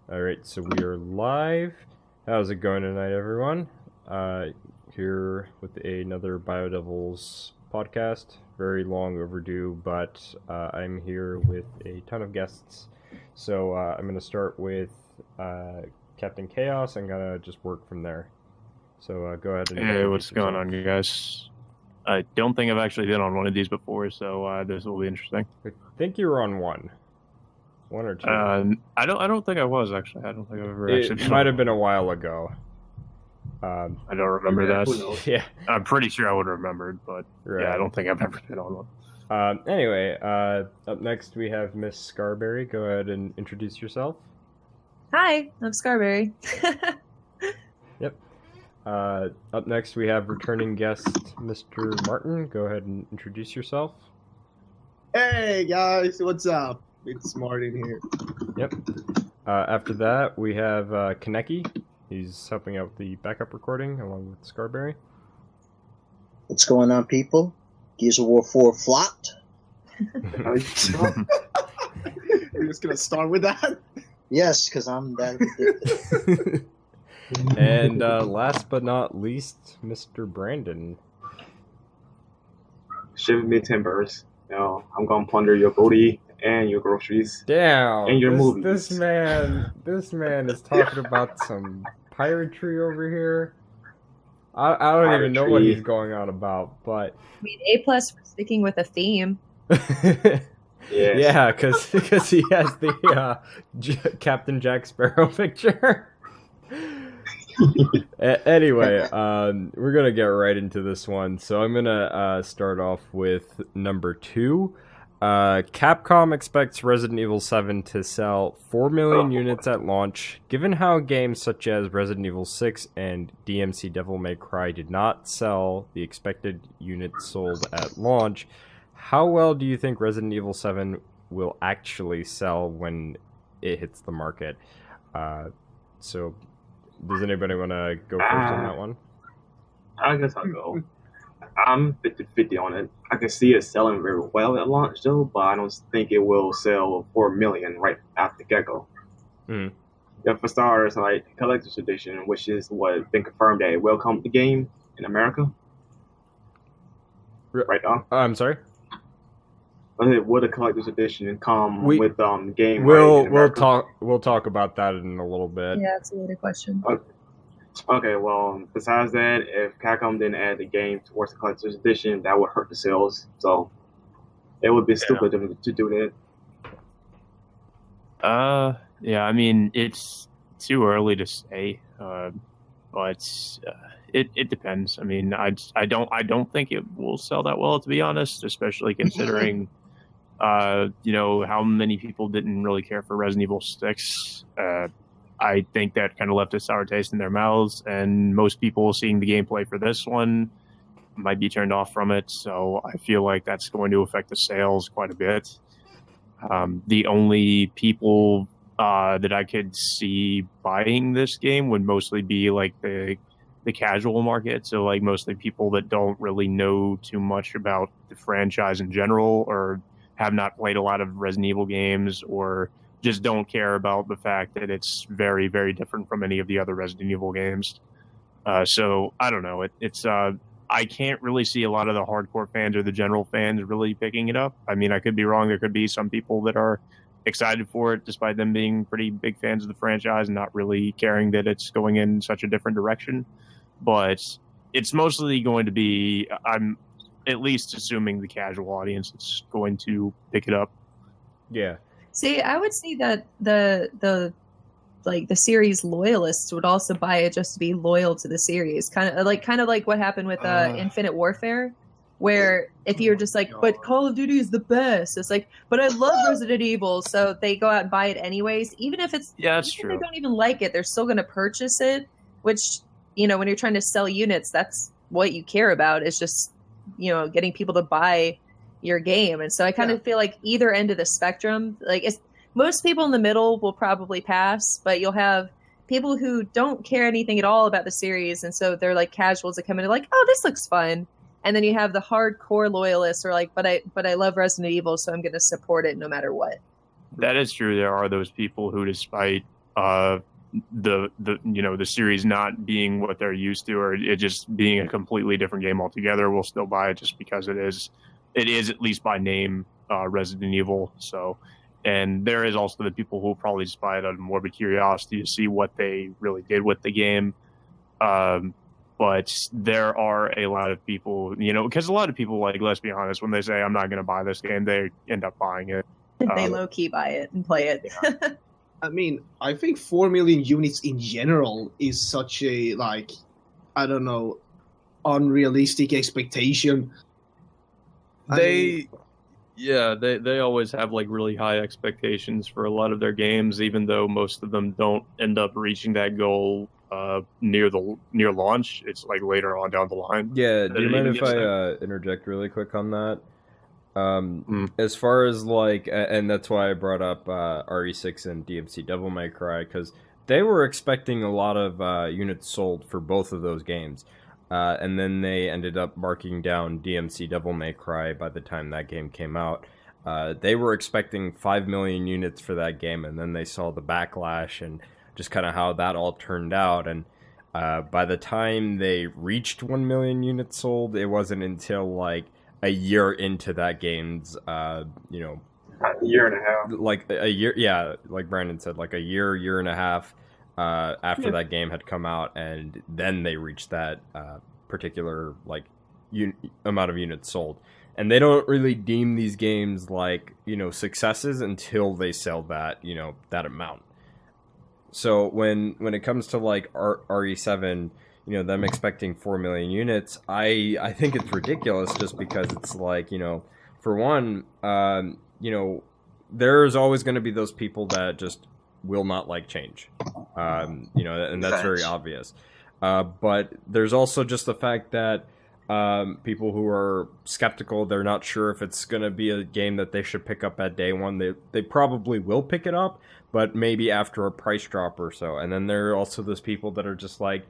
Alright, so we are live. How's it going tonight, everyone? Here with another BioDevils podcast. Very long overdue, but I'm here with a ton of guests. So I'm going to start with Captain Chaos. I'm going to just work from there. So go ahead and Hey, what's going on, you guys? I don't think I've actually been on one of these before, so this will be interesting. I think you were on one or two. I don't think I was actually. I don't think I've ever actually. It might have been a while ago. I don't remember that. Yeah, I'm pretty sure I would have remembered, but right. Yeah, I don't think I've ever been on one. Anyway, up next we have Miss Scarberry. Go ahead and introduce yourself. Hi, I'm Scarberry. Yep. Up next we have returning guest Mr. Martin. Go ahead and introduce yourself. Hey guys, what's up? It's Martin here. Yep. After that we have Kaneki. He's helping out with the backup recording along with Scarberry. What's going on, people? Gears of War 4 flopped. You're just gonna start with that? Yes, because I'm that ridiculous. And last but not least, Mr. Brandon. Ship me timbers. I'm gonna plunder your booty and your groceries. Damn. And your movies. This man is talking about some piracy over here. I don't even know what he's going on about, but I mean, A+ for sticking with a theme. Yes. Yeah, because he has the Captain Jack Sparrow picture. Anyway, we're gonna get right into this one. So I'm gonna start off with number 2. Capcom expects Resident Evil 7 to sell 4 million units at launch. Given how games such as Resident Evil 6 and DMC Devil May Cry did not sell the expected units sold at launch, how well do you think Resident Evil 7 will actually sell when it hits the market? So does anybody want to go first on that one? I guess I'll go. I'm 50-50 on it. I can see it selling very well at launch, though, but I don't think it will sell 4 million right after the get-go. Mm. For starters, like Collector's Edition, which is what been confirmed that it will come with the game in America. Right, Dom? I'm sorry? Would a Collector's Edition come with the game? We'll talk about that in a little bit. Yeah, that's a loaded question. Okay, well, besides that, if Capcom didn't add the game towards the Collector's Edition, that would hurt the sales. So it would be stupid to do that. Yeah, I mean, it's too early to say, but it depends. I mean, I don't think it will sell that well, to be honest, especially considering how many people didn't really care for Resident Evil 6. I think that kind of left a sour taste in their mouths, and most people seeing the gameplay for this one might be turned off from it. So I feel like that's going to affect the sales quite a bit. The only people that I could see buying this game would mostly be like the casual market. So like mostly people that don't really know too much about the franchise in general, or have not played a lot of Resident Evil games, or just don't care about the fact that it's very, very different from any of the other Resident Evil games. So I don't know. I can't really see a lot of the hardcore fans or the general fans really picking it up. I mean, I could be wrong. There could be some people that are excited for it, despite them being pretty big fans of the franchise and not really caring that it's going in such a different direction. But it's mostly going to be, I'm at least assuming, the casual audience is going to pick it up. Yeah. See, I would see that the series loyalists would also buy it just to be loyal to the series, kind of like what happened with Infinite Warfare, where if you're just like, but Call of Duty is the best, it's like, but I love Resident Evil, so they go out and buy it anyways, even if it's that's true. If they don't even like it, they're still going to purchase it. Which, when you're trying to sell units, that's what you care about. Is just getting people to buy your game. And so I kind of feel like either end of the spectrum, most people in the middle will probably pass, but you'll have people who don't care anything at all about the series, and so they're like casuals that come in and like, oh, this looks fun. And then you have the hardcore loyalists who are like, but I love Resident Evil, so I'm going to support it no matter what. That is true. There are those people who, despite the series not being what they're used to, or it just being a completely different game altogether, will still buy it just because it is at least by name Resident Evil. So, and there is also the people who will probably just buy it out of morbid curiosity to see what they really did with the game. But there are a lot of people, because a lot of people, like, let's be honest, when they say I'm not going to buy this game, they end up buying it. They low key buy it and play it. Yeah. I mean, I think 4 million units in general is such a, like, I don't know, unrealistic expectation. They always have like really high expectations for a lot of their games, even though most of them don't end up reaching that goal near launch. It's like later on down the line. Yeah, do you mind if I interject really quick on that? As far as like, and that's why I brought up RE6 and DMC Devil May Cry, because they were expecting a lot of units sold for both of those games. And then they ended up marking down DMC Devil May Cry by the time that game came out. They were expecting 5 million units for that game, and then they saw the backlash and just kind of how that all turned out. And by the time they reached 1 million units sold, it wasn't until like a year into that game's, a year and a half. Like a year, yeah, like Brandon said, like a year and a half after that game had come out, and then they reached that particular like amount of units sold. And they don't really deem these games like, successes until they sell that, that amount. So when it comes to like RE7, them expecting 4 million units, I think it's ridiculous, just because it's like, for one, there's always going to be those people that just will not like change, and that's very obvious. But there's also just the fact that people who are skeptical, they're not sure if it's going to be a game that they should pick up at day one. They probably will pick it up, but maybe after a price drop or so. And then there are also those people that are just like,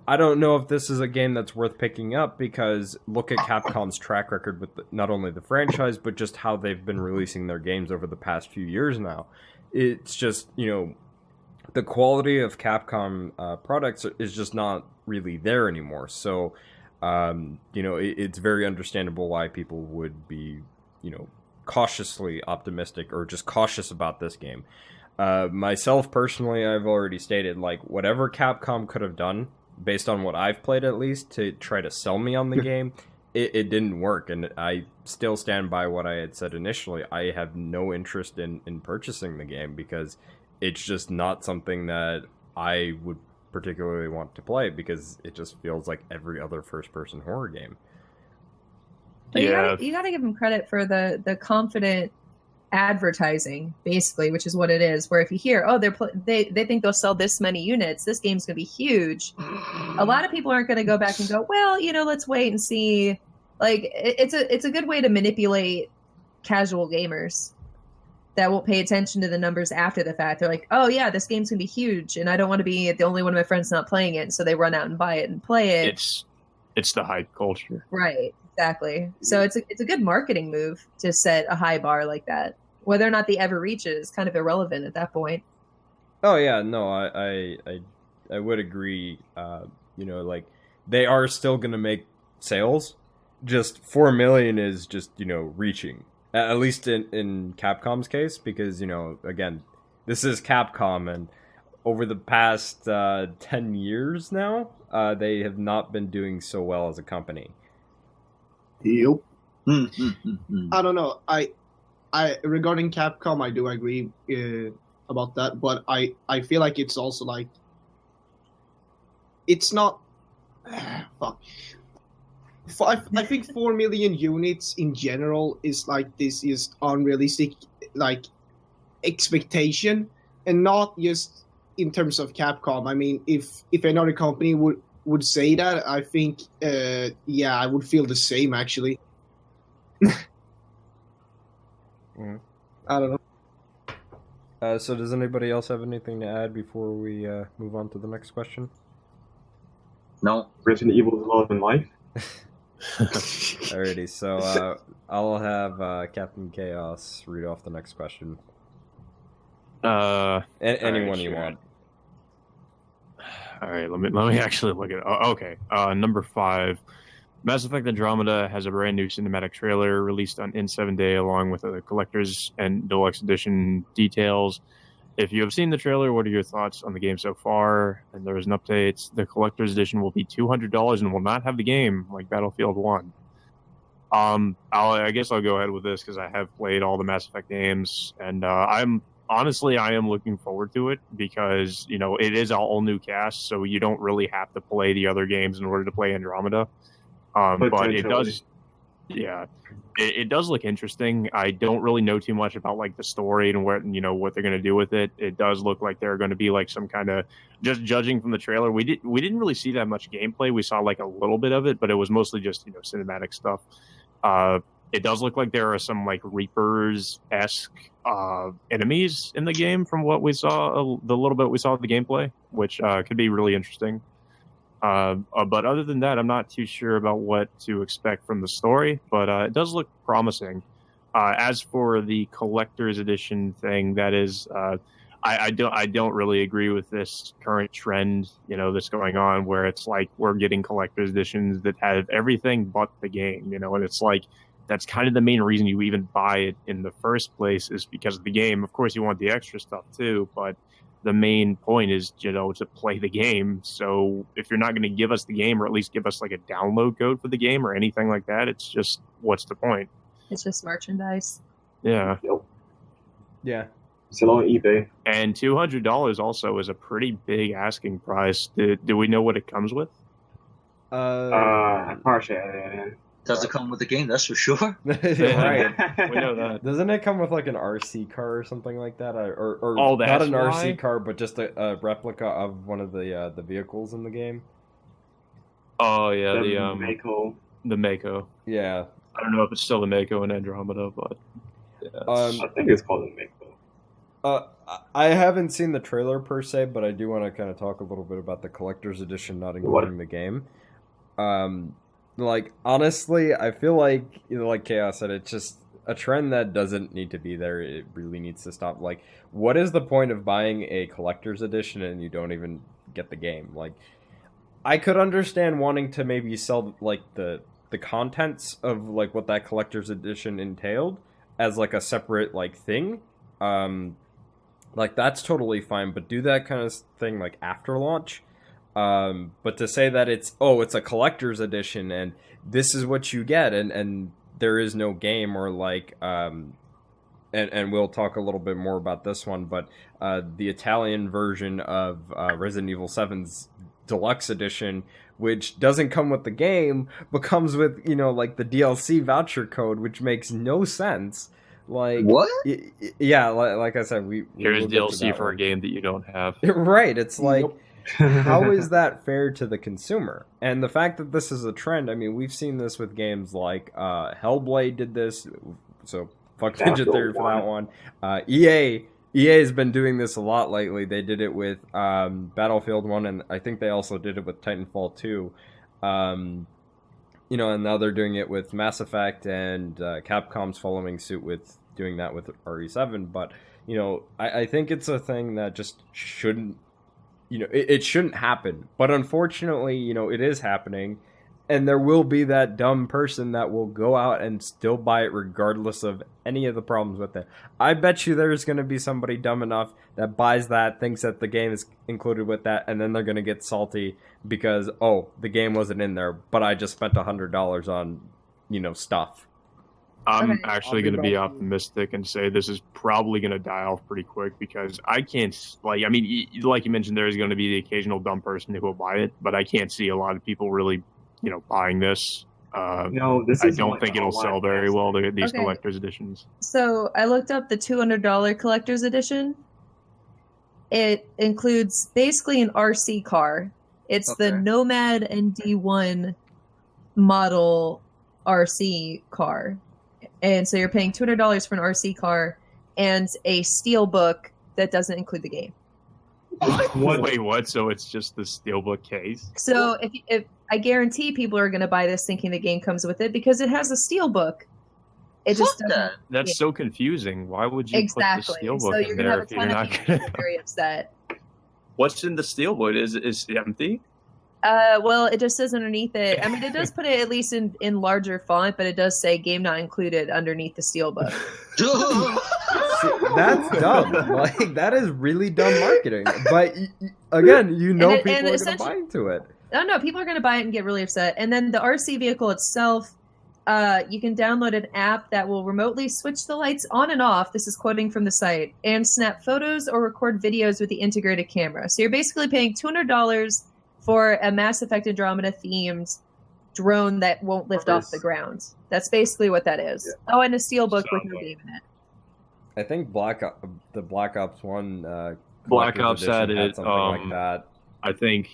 I don't know if this is a game that's worth picking up, because look at Capcom's track record with not only the franchise, but just how they've been releasing their games over the past few years now. It's just, the quality of Capcom products is just not really there anymore. So, it's very understandable why people would be, cautiously optimistic or just cautious about this game. Myself, personally, I've already stated, like, whatever Capcom could have done, based on what I've played at least, to try to sell me on the game, it didn't work. And I still stand by what I had said initially. I have no interest in purchasing the game, because it's just not something that I would particularly want to play, because it just feels like every other first-person horror game. But you gotta give them credit for the confident advertising, basically, which is what it is. Where if you hear, they think they'll sell this many units, this game's gonna be huge, a lot of people aren't gonna go back and go, well, let's wait and see. Like, it's a good way to manipulate casual gamers that won't pay attention to the numbers after the fact. They're like, oh yeah, this game's gonna be huge, and I don't want to be the only one of my friends not playing it, so they run out and buy it and play it. It's the hype culture, right? Exactly. So it's a good marketing move to set a high bar like that. Whether or not they ever reach it is kind of irrelevant at that point. Oh yeah, no, I would agree. Like, they are still gonna make sales. Just 4 million is just reaching. At least in Capcom's case, because again, this is Capcom, and over the past 10 years now, they have not been doing so well as a company. Yep. I don't know. I regarding Capcom, I do agree about that, but I feel like it's also like, it's not. Fuck. I think 4 million units in general is like, this is unrealistic, like, expectation, and not just in terms of Capcom. I mean, if another company would say that, I think, I would feel the same, actually. I don't know. So does anybody else have anything to add before we move on to the next question? No. Resident Evil is love and life. Alrighty, so I'll have Captain Chaos read off the next question. Anyone you want. All right, let me actually look at it. Okay, number 5. Mass Effect Andromeda has a brand new cinematic trailer released on In7 Day along with the collector's and deluxe edition details. If you have seen the trailer, what are your thoughts on the game so far? And there is an update. The collector's edition will be $200 and will not have the game like Battlefield 1. I guess I'll go ahead with this because I have played all the Mass Effect games, and I am looking forward to it because it is all new cast, so you don't really have to play the other games in order to play Andromeda. But it does, it does look interesting. I don't really know too much about like the story and what they're going to do with it. It does look like they're going to be like some kind of, just judging from the trailer, we didn't really see that much gameplay. We saw like a little bit of it, but it was mostly just cinematic stuff. It does look like there are some like Reapers-esque enemies in the game from what we saw, the little bit we saw of the gameplay, which could be really interesting. But other than that, I'm not too sure about what to expect from the story, but it does look promising. As for the collector's edition thing, that is, I don't really agree with this current trend, that's going on where it's like we're getting collector's editions that have everything but the game, and it's like that's kind of the main reason you even buy it in the first place is because of the game. Of course, you want the extra stuff too, but the main point is, to play the game. So if you're not going to give us the game, or at least give us like a download code for the game or anything like that, it's just, what's the point? It's just merchandise. Yeah. Yep. Yeah. Still on eBay. And $200 also is a pretty big asking price. Do we know what it comes with? Partially. Does it come with the game? That's for sure. Right. We know that. Doesn't it come with like an RC car or something like that, or Oh, not that's an why? RC car, but just a replica of one of the vehicles in the game? Oh yeah, the Mako. the Mako. Yeah. I don't know if it's still the Mako in Andromeda, but yeah, I think it's called the Mako. I haven't seen the trailer per se, but I do want to kind of talk a little bit about the collector's edition not including the game. Like, honestly, I feel like, like Chaos said, it's just a trend that doesn't need to be there. It really needs to stop. Like, what is the point of buying a collector's edition and you don't even get the game? Like, I could understand wanting to maybe sell, like, the contents of, like, what that collector's edition entailed as, like, a separate, like, thing. Like, that's totally fine, but do that kind of thing, like, after launch. But to say that it's a collector's edition and this is what you get and there is no game, or like and we'll talk a little bit more about this one, but the Italian version of Resident Evil 7's deluxe edition, which doesn't come with the game but comes with like the DLC voucher code, which makes no sense. Like, what? Yeah, like I said, here's we'll get to DLC that for one. a game that you don't have. Right, it's like, how is that fair to the consumer? And the fact that this is a trend, I mean, we've seen this with games like Hellblade did this, so fuck Ninja Theory for that one. EA has been doing this a lot lately. They did it with Battlefield 1, and I think they also did it with Titanfall 2. And now they're doing it with Mass Effect, and Capcom's following suit with doing that with RE7. But, I think it's a thing that just shouldn't, it shouldn't happen. But unfortunately, it is happening. And there will be that dumb person that will go out and still buy it regardless of any of the problems with it. I bet you there's going to be somebody dumb enough that buys that, thinks that the game is included with that, and then they're going to get salty because, the game wasn't in there, but I just spent $100 on, stuff. I'm actually going to be optimistic and say this is probably going to die off pretty quick because I can't, like you mentioned, there's going to be the occasional dumb person who will buy it, but I can't see a lot of people really, buying this. No, this I is don't like think an it'll sell online very well, these Okay. collector's editions. So I looked up the $200 collector's edition. It includes basically an RC car. It's the Okay. Nomad ND1 model RC car. And so you're paying $200 for an RC car and a steel book that doesn't include the game. Wait, what? So it's just the steelbook case? So if I guarantee people are going to buy this thinking the game comes with it because it has a steel book. It just Fuck doesn't. that. That's so confusing. Why would you Exactly. put the steelbook So you're in gonna there have a if you're ton not of people gonna? very upset. What's in the steelbook? Is it empty? Well, it just says underneath it. I mean, it does put it at least in larger font, but it does say "game not included" underneath the steelbook. See, that's dumb. Like, that is really dumb marketing. But again, you know, And people are going to essentially- buy into it. Oh no, people are going to buy it and get really upset. And then the RC vehicle itself, you can download an app that will remotely switch the lights on and off. This is quoting from the site, and snap photos or record videos with the integrated camera. So you're basically paying $200 for a Mass Effect Andromeda themed drone that won't lift off the ground. That's basically what that is. Yeah. Oh, and a steelbook with no game in it. I think the Black Ops 1 Black collector's Ops edition had it, something like that. I think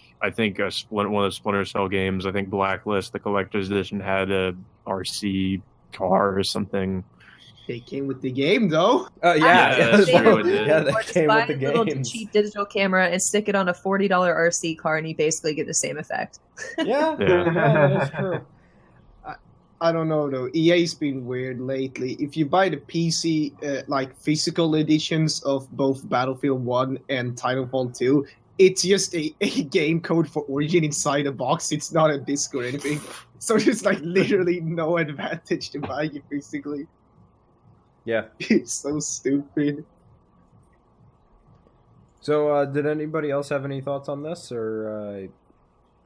one of the Splinter Cell games. I think Blacklist, the collector's edition, had a RC car or something. They came with the game, though. Yeah, that's true, it did. Yeah, Or that just came buy with the a little games. cheap digital camera and stick it on a $40 RC car, and you basically get the same effect. Yeah, Yeah. that is true. I don't know though. EA's been weird lately. If you buy the PC like physical editions of both Battlefield 1 and Titanfall 2, it's just a game code for Origin inside a box. It's not a disc or anything. So there's like literally no advantage to buying it physically. Yeah. It's so stupid. So, did anybody else have any thoughts on this, or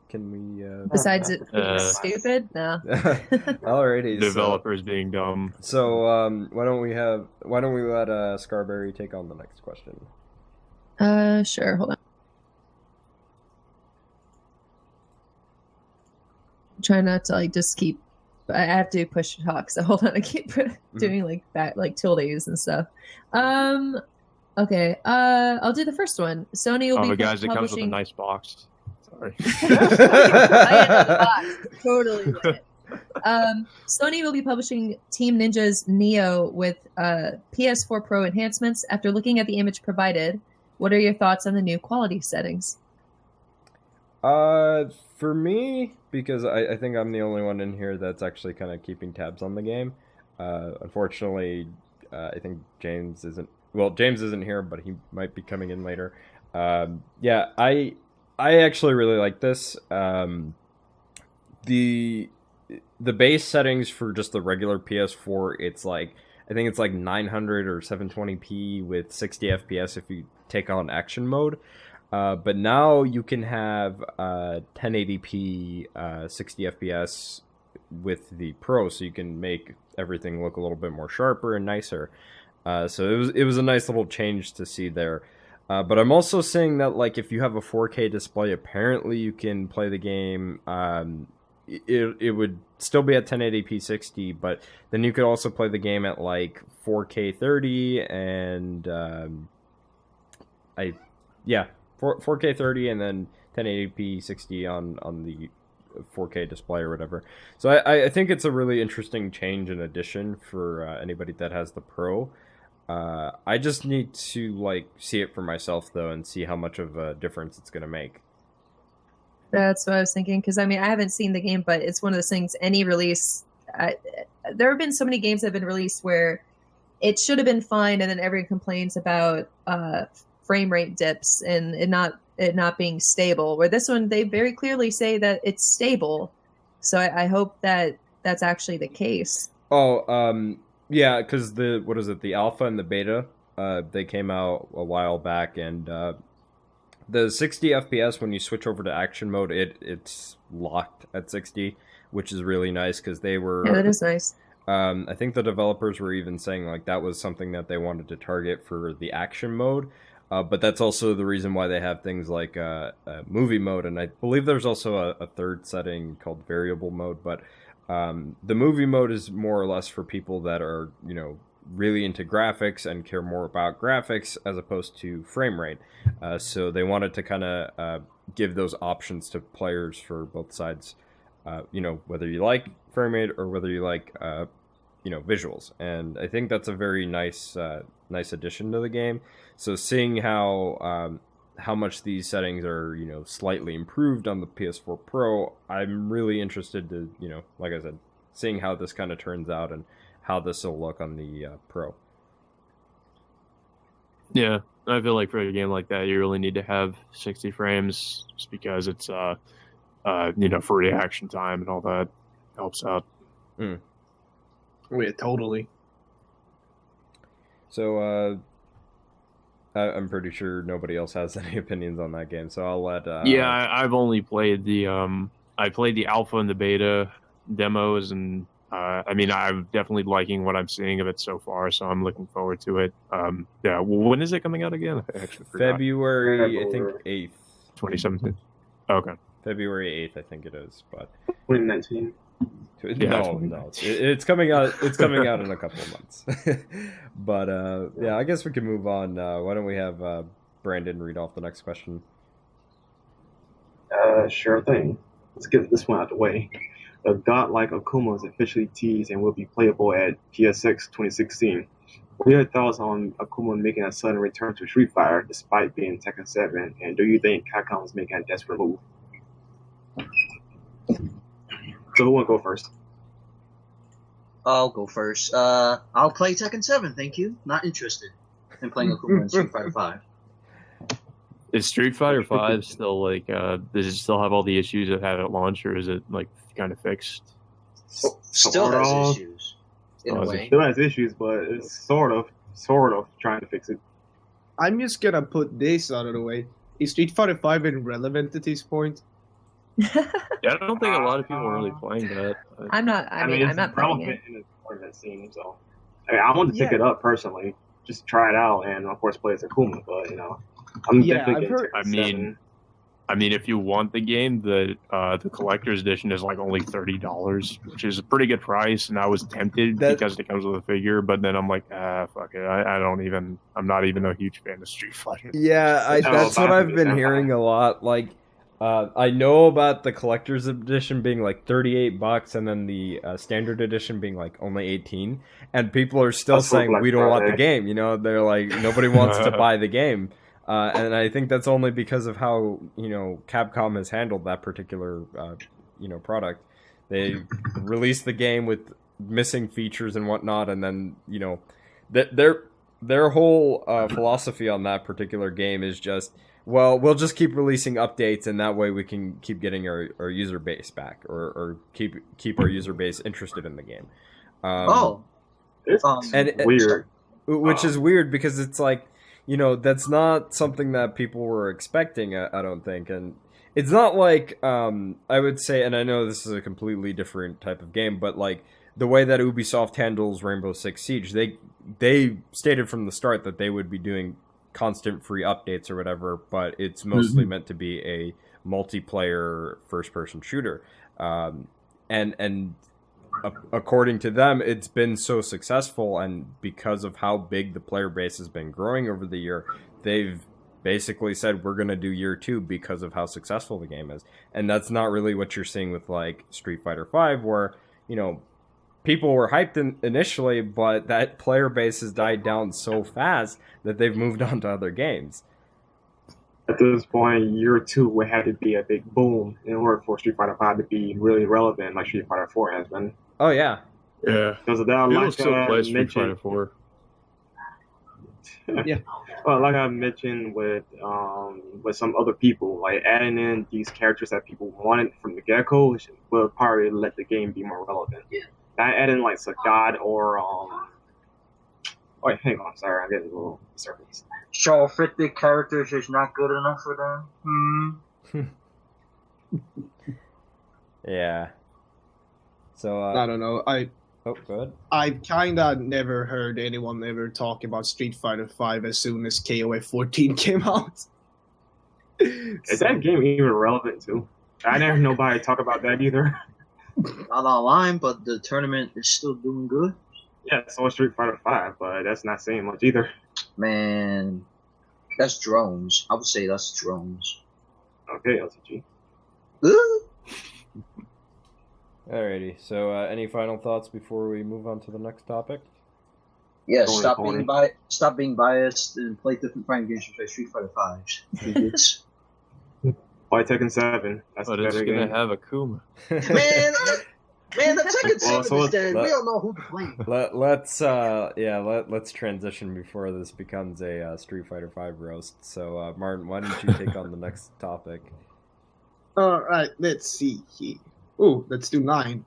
can we? Besides it being Uh, stupid, no. Alrighty. Developers being dumb. So, why don't we let Scarberry take on the next question? Sure. Hold on. Try not to just keep. I have to push to talk, so hold on. I keep doing tildes and stuff. Okay. I'll do the first one. Sony will Oh, be the guys, it comes with a publishing. nice box. Sorry. I am in the box. Totally lit. Sony will be publishing Team Ninja's Nioh with PS4 Pro enhancements. After looking at the image provided, what are your thoughts on the new quality settings? For me, because I think I'm the only one in here that's actually kind of keeping tabs on the game. Unfortunately, I think James isn't. Well, James isn't here, but he might be coming in later. Yeah, I actually really like this. The base settings for just the regular PS4, I think it's like 900 or 720p with 60 FPS if you take on action mode. But now you can have 1080p 60 FPS with the Pro, so you can make everything look a little bit more sharper and nicer. So it was a nice little change to see there. But I'm also seeing that if you have a 4K display, apparently you can play the game. It would still be at 1080p 60, but then you could also play the game at 4K 30 and 4K 30 and then 1080p 60 on the 4K display or whatever. So I think it's a really interesting change and addition for anybody that has the Pro. I just need to see it for myself though and see how much of a difference it's going to make. That's what I was thinking, because I haven't seen the game, but it's one of those things. Any release, there have been so many games that have been released where it should have been fine, and then everyone complains about frame rate dips and it not being stable. Where this one, they very clearly say that it's stable. So I hope that that's actually the case. Oh, yeah, because the alpha and the beta, they came out a while back, and the 60 FPS, when you switch over to action mode, it's locked at 60, which is really nice because they were. Yeah, that is nice. I think the developers were even saying that was something that they wanted to target for the action mode. But that's also the reason why they have things like movie mode, and I believe there's also a third setting called variable mode. But the movie mode is more or less for people that are really into graphics and care more about graphics as opposed to frame rate. So they wanted to kind of give those options to players for both sides. Whether you like frame rate or whether you like visuals, and I think that's a very nice addition to the game. So seeing how much these settings are slightly improved on the PS4 Pro, I'm really interested to like I said, seeing how this kind of turns out and how this will look on the Pro. Yeah, I feel like for a game like that, you really need to have 60 frames, just because it's for reaction time and all that helps out. Oh, yeah, totally. So I'm pretty sure nobody else has any opinions on that game, so I'll let. I've only played the I played the alpha and the beta demos, and I'm definitely liking what I'm seeing of it so far. So I'm looking forward to it. When is it coming out again? I actually forgot. February, I think 8th. 2017. Okay. February 8th, I think it is, but 2019. No, it's coming out. It's coming out in a couple of months. But I guess we can move on. Why don't we have Brandon read off the next question? Sure thing. Let's get this one out of the way. A godlike Akuma is officially teased and will be playable at PSX 2016. What are your thoughts on Akuma making a sudden return to Street Fighter despite being Tekken 7? And do you think Capcom is making a desperate move? So who want to go first? I'll go first. I'll play Tekken 7, thank you. Not interested in playing Akuma in Street Fighter 5. Is Street Fighter 5 still like does it still have all the issues it had at launch, or is it like kind of fixed? Still has issues in a way. Still has issues, but it's sort of trying to fix it. I'm just gonna put this out of the way. Is Street Fighter 5 irrelevant at this point? Yeah, I don't think a lot of people are really playing that. I'm not. I'm not playing it. In the tournament scene, so I want to pick it up personally, just try it out, and of course play as Akuma. But I'm definitely getting Tekken 7. If you want the game, the collector's edition is like only $30, which is a pretty good price. And I was tempted because it comes with a figure, but then I'm like, fuck it. I'm not even a huge fan of Street Fighter. Yeah, that's what I've been hearing a lot. Like, I know about the collector's edition being like $38, and then the standard edition being like only $18. And people are still saying we don't want the game. They're like, nobody wants to buy the game. And I think that's only because of how Capcom has handled that particular product. They released the game with missing features and whatnot, and then their whole philosophy on that particular game is just, well, we'll just keep releasing updates, and that way we can keep getting our user base back, or keep our user base interested in the game. It's weird, which is weird because it's like, that's not something that people were expecting, I don't think. And it's not like, I would say, and I know this is a completely different type of game, but like the way that Ubisoft handles Rainbow Six Siege, they stated from the start that they would be doing constant free updates or whatever, but it's mostly meant to be a multiplayer first-person shooter. And according to them, it's been so successful, and because of how big the player base has been growing over the year, they've basically said we're going to do year 2 because of how successful the game is. And that's not really what you're seeing with like Street Fighter 5, where people were hyped initially, but that player base has died down so fast that they've moved on to other games. At this point, year 2 would have to be a big boom in order for Street Fighter 5 to be really relevant, like Street Fighter 4 has been. Oh yeah, because of that, like still play Street Fighter 4. Yeah. Well, like I mentioned with some other people, like adding in these characters that people wanted from the get-go will probably let the game be more relevant. Yeah. Not adding like Sagat or wait, hang on, sorry, I'm getting a little circles. So 50 characters is not good enough for them? Yeah. So I don't know. go ahead. I kinda never heard anyone ever talk about Street Fighter 5 as soon as KOF 14 came out. Is that game even relevant too? I never heard nobody talk about that either. Not online, but the tournament is still doing good. Yeah, so is Street Fighter 5, but that's not saying much either. Man, that's drones. I would say that's drones. Okay, LCG. Alrighty, so any final thoughts before we move on to the next topic? Yeah, stop being biased and play different fighting games and play Street Fighter 5s. Idiots. Play Tekken 7. That's But a it's better gonna game. have Akuma. Man, Man, the Tekken 7 so is dead. let- We don't know who to blame. Let's transition before this becomes a Street Fighter V roast. So Martin, why don't you take on the next topic? All right, let's see here. Oh, let's do 9.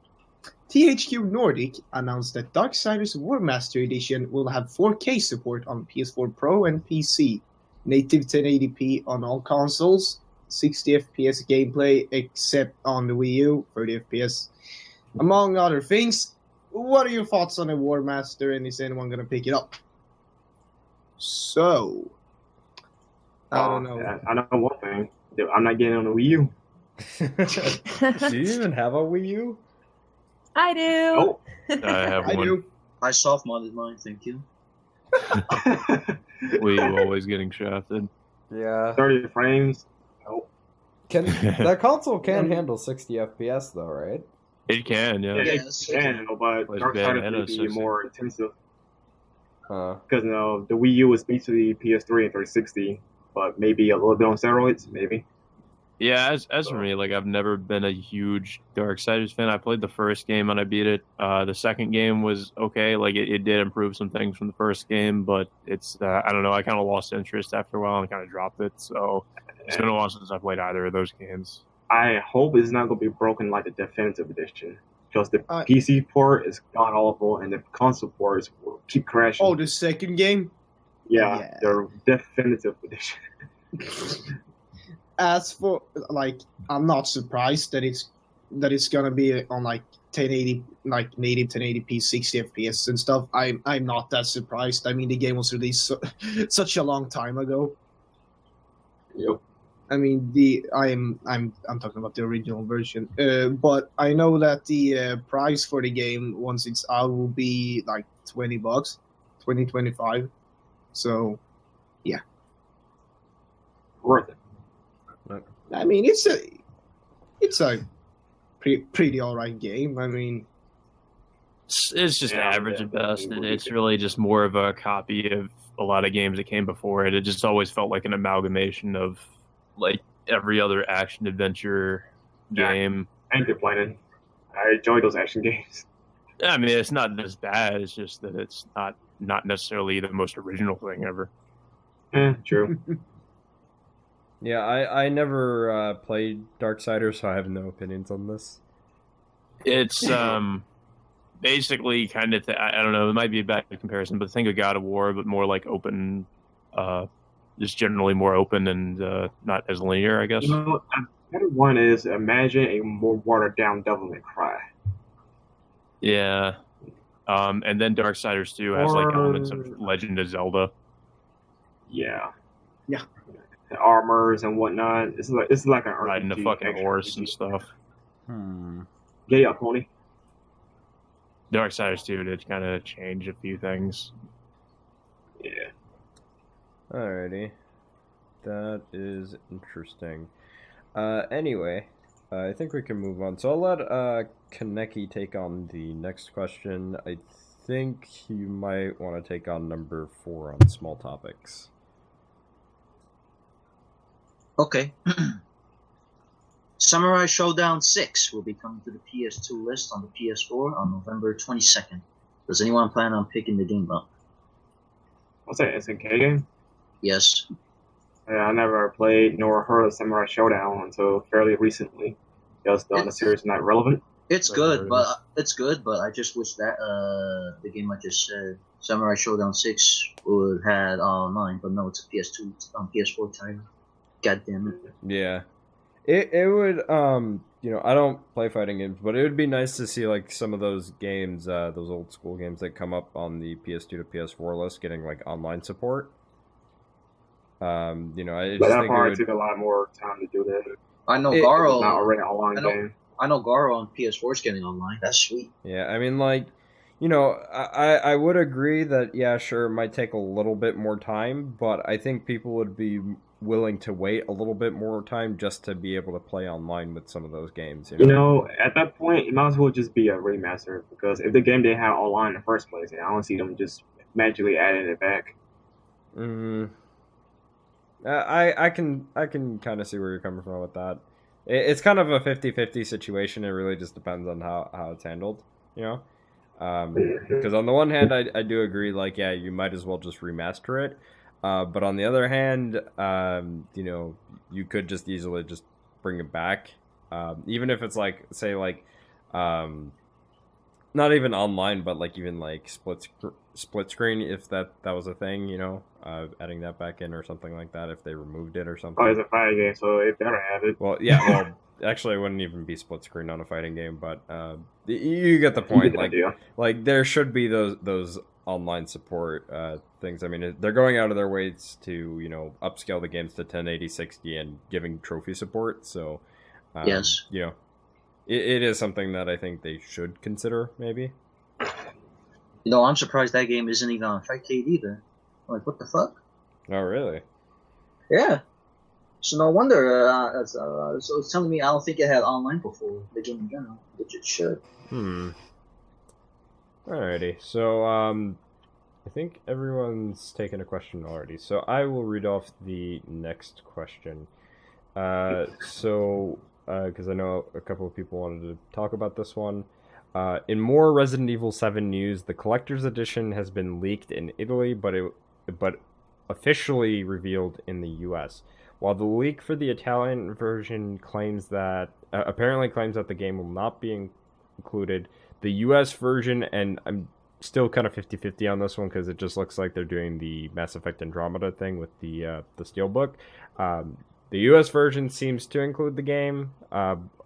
THQ Nordic announced that Darksiders War Master Edition will have 4K support on PS4 Pro and PC, native 1080p on all consoles, 60 FPS gameplay except on the Wii U, 30 FPS, among other things. What are your thoughts on the War Master, and is anyone gonna pick it up? So, I don't know. I know one thing. I'm not getting on the Wii U. Do you even have a Wii U? I do. Oh, I have I one. do. I soft modded mine, thank you. We always getting shafted. Yeah. 30 frames. Oh, Can that console can handle 60 FPS though, right? It can, yeah. Yeah, it it's can, but Plays Darksiders Bayonetta would be 60. more intensive. Huh. Because the Wii U is basically PS3 and 360, but maybe a little bit on steroids, maybe. Yeah, as for me, like I've never been a huge Darksiders fan. I played the first game and I beat it. The second game was okay. Like it did improve some things from the first game, but it's I don't know. I kind of lost interest after a while and kind of dropped it. So it's been a while since I played either of those games. I hope it's not going to be broken like the definitive edition. Because the I- PC port is god awful and the console ports will keep crashing. Oh, the second game? yeah, the definitive edition. As for like, I'm not surprised that it's gonna be on like 1080, like native 1080p 60 FPS and stuff. I'm not that surprised. I mean, the game was released such a long time ago. Yep. I mean, I'm talking about the original version. But I know that the price for the game once it's out will be like $20, 25. So Worth it. I mean, it's a pretty alright game. I mean, It's just Yeah, average yeah, at best, and really it's good. really just more of a copy of a lot of games that came before it. It just always felt like an amalgamation of like every other action adventure Yeah. game. I'm complaining. I enjoy those action games. I mean, it's not as bad. It's just that it's not necessarily the most original thing ever. True. Yeah, I never played Darksiders, so I have no opinions on this. It's basically kind of I don't know. It might be a bad comparison, but think of God of War, but more like open, just generally more open and not as linear, I guess. You know, the other one is imagine a more watered down Devil May Cry. Yeah. And then Darksiders 2 has like elements of Legend of Zelda. Yeah. Yeah. The armors and whatnot. It's like an Riding a RPG, fucking action horse RPG. and stuff. Get up, pony. Darksiders 2 did kind of change a few things. Yeah. Alrighty. That is interesting. Anyway, I think we can move on. So I'll let Kaneki take on the next question. I think you might want to take on number 4 on small topics. Okay. Samurai Showdown 6 will be coming to the PS2 list on the PS4 on November 22nd. Does anyone plan on picking the game up? What's that? SNK game? Yes. Yeah, I never played nor heard of Samurai Showdown until fairly recently. Just the series is not relevant. It's I've good, heard but I just wish that the game I just said, Samurai Showdown 6, would had online, but no, it's a PS2 PS4 title. God damn it. Yeah. It would, I don't play fighting games, but it would be nice to see, like, some of those games, those old school games that come up on the PS2 to PS4 list getting, like, online support. I But just that think it probably would... took a lot more time to do that. I know It- Garo. Not already an online game. I know Garo on PS4 is getting online. That's sweet. Yeah, I mean, like, I would agree that, yeah, sure, it might take a little bit more time, but I think people would be willing to wait a little bit more time just to be able to play online with some of those games. You know, at that point, it might as well just be a remaster, because if the game didn't have online in the first place, I don't see them just magically adding it back. I can kind of see where you're coming from with that. it's kind of a 50-50 situation. It really just depends on how it's handled, you know. Because on the one hand, I do agree, like, yeah, you might as well just remaster it. But on the other hand, you know, you could just easily just bring it back, even if it's like, say, like, not even online, but like even like split screen, if that was a thing, you know, adding that back in or something like that, if they removed it or something. Oh, it's a fighting game, so it better have it. Well, yeah, well, actually, it wouldn't even be split screen on a fighting game, but you get the point. Like there should be those online support things. I mean, they're going out of their ways to, you know, upscale the games to 1080, 60, and giving trophy support. So, Yes. you know, it is something that I think they should consider, maybe. You know, I'm surprised that game isn't even on Fightcade either. Like, what the fuck? Oh, really? Yeah. So no wonder. So it's telling me I don't think it had online before the game in general, which it should. Alrighty. So I think everyone's taken a question already. So I will read off the next question. Because I know a couple of people wanted to talk about this one. In more Resident Evil 7 news, the collector's edition has been leaked in Italy, but officially revealed in the U.S. While the leak for the Italian version apparently claims that the game will not be included, the U.S. version, and I'm still kind of 50-50 on this one because it just looks like they're doing the Mass Effect Andromeda thing with the Steelbook. The US version seems to include the game,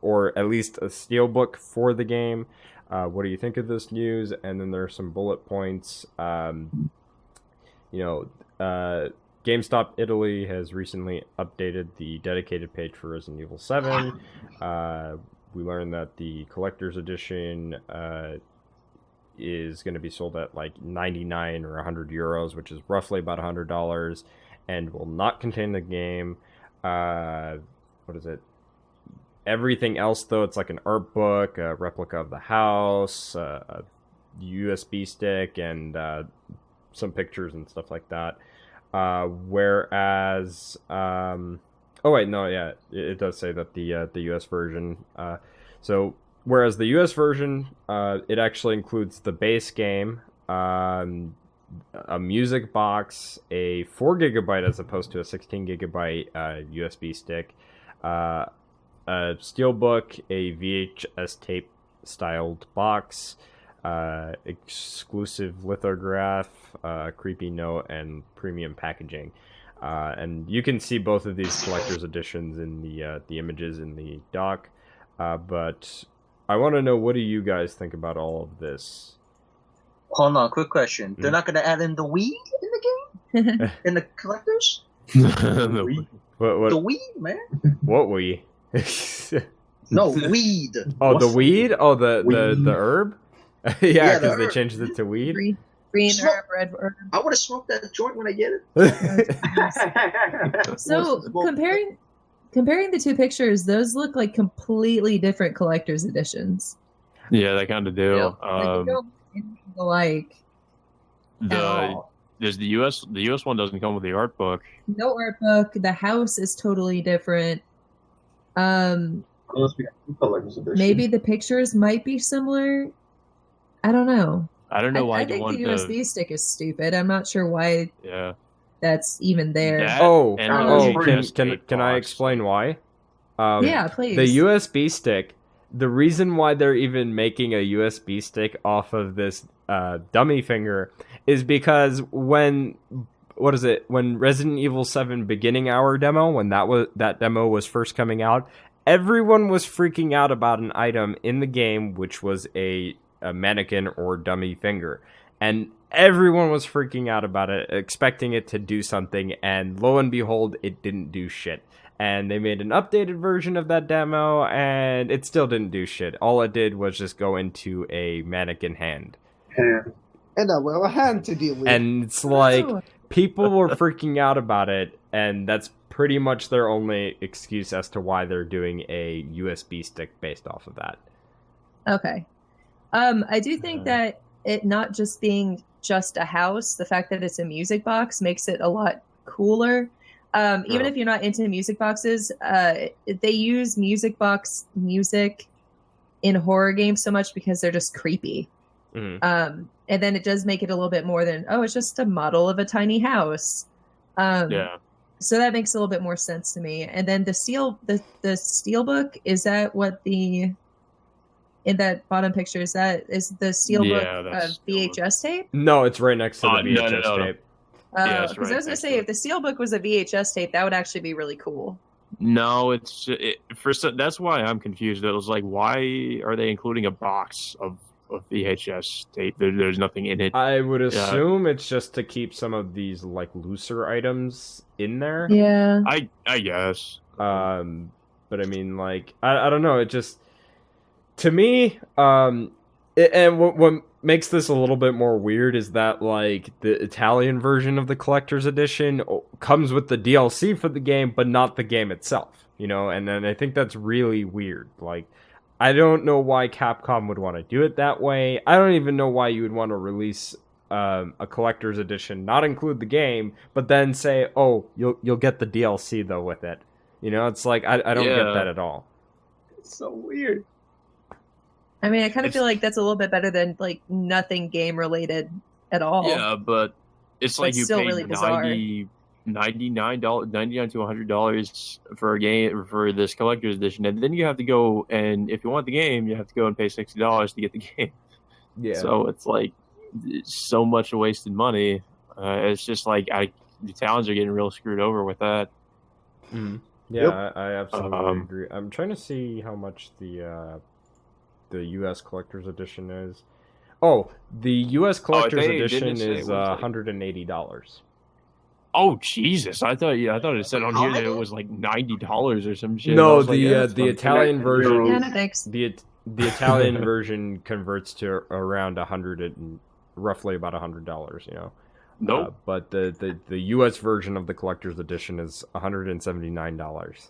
or at least a steelbook for the game. What do you think of this news? And then there are some bullet points. You know, GameStop Italy has recently updated the dedicated page for Resident Evil 7. We learned that the collector's edition is going to be sold at like 99 or 100 euros, which is roughly about $100, and will not contain the game. What is it? Everything else, though, it's like an art book, a replica of the house, a USB stick, and some pictures and stuff like that. Whereas, oh wait, no, yeah, it does say that the US version. So whereas the US version, it actually includes the base game, a music box, a 4 gigabyte as opposed to a 16 gigabyte USB stick, a steelbook, a VHS tape styled box, exclusive lithograph, creepy note, and premium packaging. And you can see both of these collector's editions in the images in the doc. But I want to know, what do you guys think about all of this? Hold on, quick question. They're not going to add in the weed in the game? In the collectors? What? The weed, man. What weed? No, weed. Oh, the weed? Oh, the herb? Yeah, because they herb. changed it to weed. Green herb, red herb. I would have smoked that joint when I get it. So comparing the two pictures, those look like completely different collector's editions. Yeah, they kind of do. Like, they don't alike. There's the US one doesn't come with the art book. No art book. The house is totally different. Maybe the pictures might be similar. I don't know. I don't know why I think the USB stick is stupid. I'm not sure why. Yeah. That's even there. Can I explain why? Yeah, please. The USB stick. The reason why they're even making a USB stick off of this dummy finger is because when Resident Evil 7 beginning hour demo, when that demo was first coming out, everyone was freaking out about an item in the game which was a mannequin or dummy finger, and everyone was freaking out about it, expecting it to do something, and lo and behold, it didn't do shit. And they made an updated version of that demo, and it still didn't do shit. All it did was just go into a mannequin hand. And a hand to deal with. And it's like, people were freaking out about it, and that's pretty much their only excuse as to why they're doing a USB stick based off of that. Okay. I do think that it not just being just a house, the fact that it's a music box makes it a lot cooler. Even if you're not into music boxes, they use music box music in horror games so much because they're just creepy. And then it does make it a little bit more than, oh, it's just a model of a tiny house. So that makes a little bit more sense to me. And then the steelbook, is that what in that bottom picture, is the steelbook of VHS tape? No, it's right next to the VHS tape. Because I was going to say, if the steelbook was a VHS tape, that would actually be really cool. No, that's why I'm confused. It was like, why are they including a box of VHS tape? There's nothing in it. I would assume it's just to keep some of these like looser items in there. Yeah, I guess. But I mean, like, I don't know. It just, to me, and what makes this a little bit more weird is that, like, the Italian version of the collector's edition comes with the DLC for the game, but not the game itself, you know? And then I think that's really weird. Like, I don't know why Capcom would want to do it that way. I don't even know why you would want to release a collector's edition, not include the game, but then say, oh, you'll get the DLC, though, with it. You know, it's like, I don't get that at all. It's so weird. I mean, I kind of feel like that's a little bit better than like nothing game related at all. Yeah, but it's like you still pay really bizarre. $99 to $100 for a game for this collector's edition, and then you have to go, and if you want the game, you have to go and pay $60 to get the game. Yeah. So it's like so much wasted money. It's just like the Italians are getting real screwed over with that. Mm-hmm. Yeah, I absolutely agree. I'm trying to see how much the U.S. Collector's Edition is. Oh, the U.S. Collector's Edition is $180. Oh Jesus! I thought it said on here that it was like $90 or some shit. No, the Italian version. Yeah, no thanks. The Italian version converts to around roughly about $100. You know. Nope. But the U.S. version of the Collector's Edition is $179.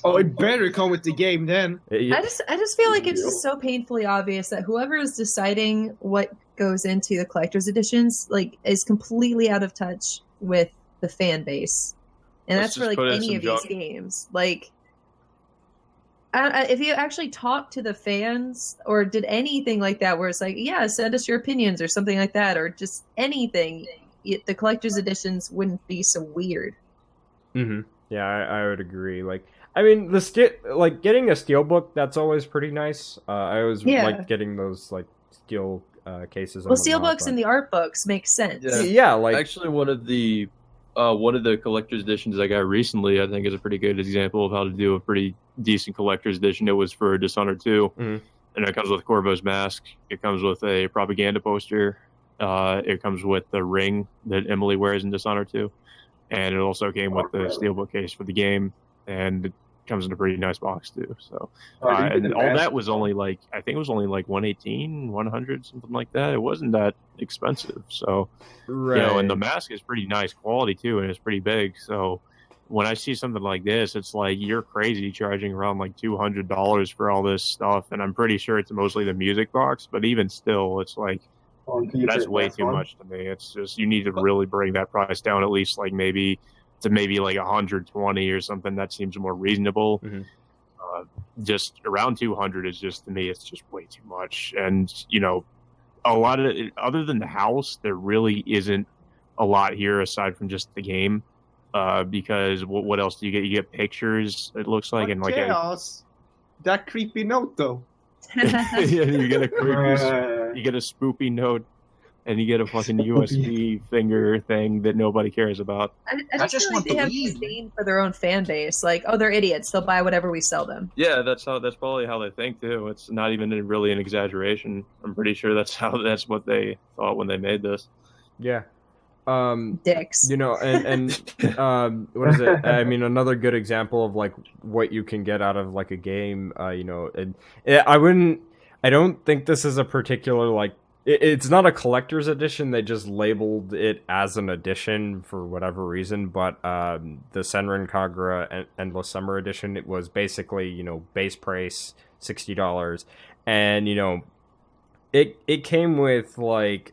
Oh, it better come with the game then. I just feel like it's just so painfully obvious that whoever is deciding what goes into the collector's editions like is completely out of touch with the fan base, and that's for like any of these games. Like, if you actually talk to the fans or did anything like that, where it's like, yeah, send us your opinions or something like that, or just anything, the collector's editions wouldn't be so weird. Mm-hmm. Yeah, I would agree. Like, I mean, getting a steelbook, that's always pretty nice. I always like getting those like steel cases. Well, steelbooks and the art books make sense. Yeah, like actually one of the collector's editions I got recently, I think, is a pretty good example of how to do a pretty decent collector's edition. It was for Dishonored 2, and it comes with Corvo's mask. It comes with a propaganda poster. It comes with the ring that Emily wears in Dishonored 2, and it also came with the steelbook case for the game, and it comes in a pretty nice box too. So, and all that was only like, I think it was only like 118, 100, something like that. It wasn't that expensive. So, right. You know, and the mask is pretty nice quality too, and it's pretty big. So, when I see something like this, it's like, you're crazy charging around like $200 for all this stuff, and I'm pretty sure it's mostly the music box. But even still, it's like, that's way too much to me. It's just, you need to really bring that price down, at least like maybe like 120 or something. That seems more reasonable. Just around 200 is just, to me, it's just way too much. And you know, a lot of it, other than the house, there really isn't a lot here aside from just the game. Because what else do you get? You get pictures, it looks like, and like that creepy note though. Yeah, you get you get a spoopy note, and you get a fucking USB finger thing that nobody cares about. I just feel like they have disdain for their own fan base. Like, oh, they're idiots. They'll buy whatever we sell them. Yeah, that's probably how they think too. It's not even really an exaggeration. I'm pretty sure that's what they thought when they made this. Yeah. Dicks. You know, and what is it? I mean, another good example of like what you can get out of like a game. You know, and I don't think this is a particular like. It's not a collector's edition. They just labeled it as an edition for whatever reason. But the Senran Kagura Endless Summer Edition, it was basically, you know, base price $60, and you know, it came with like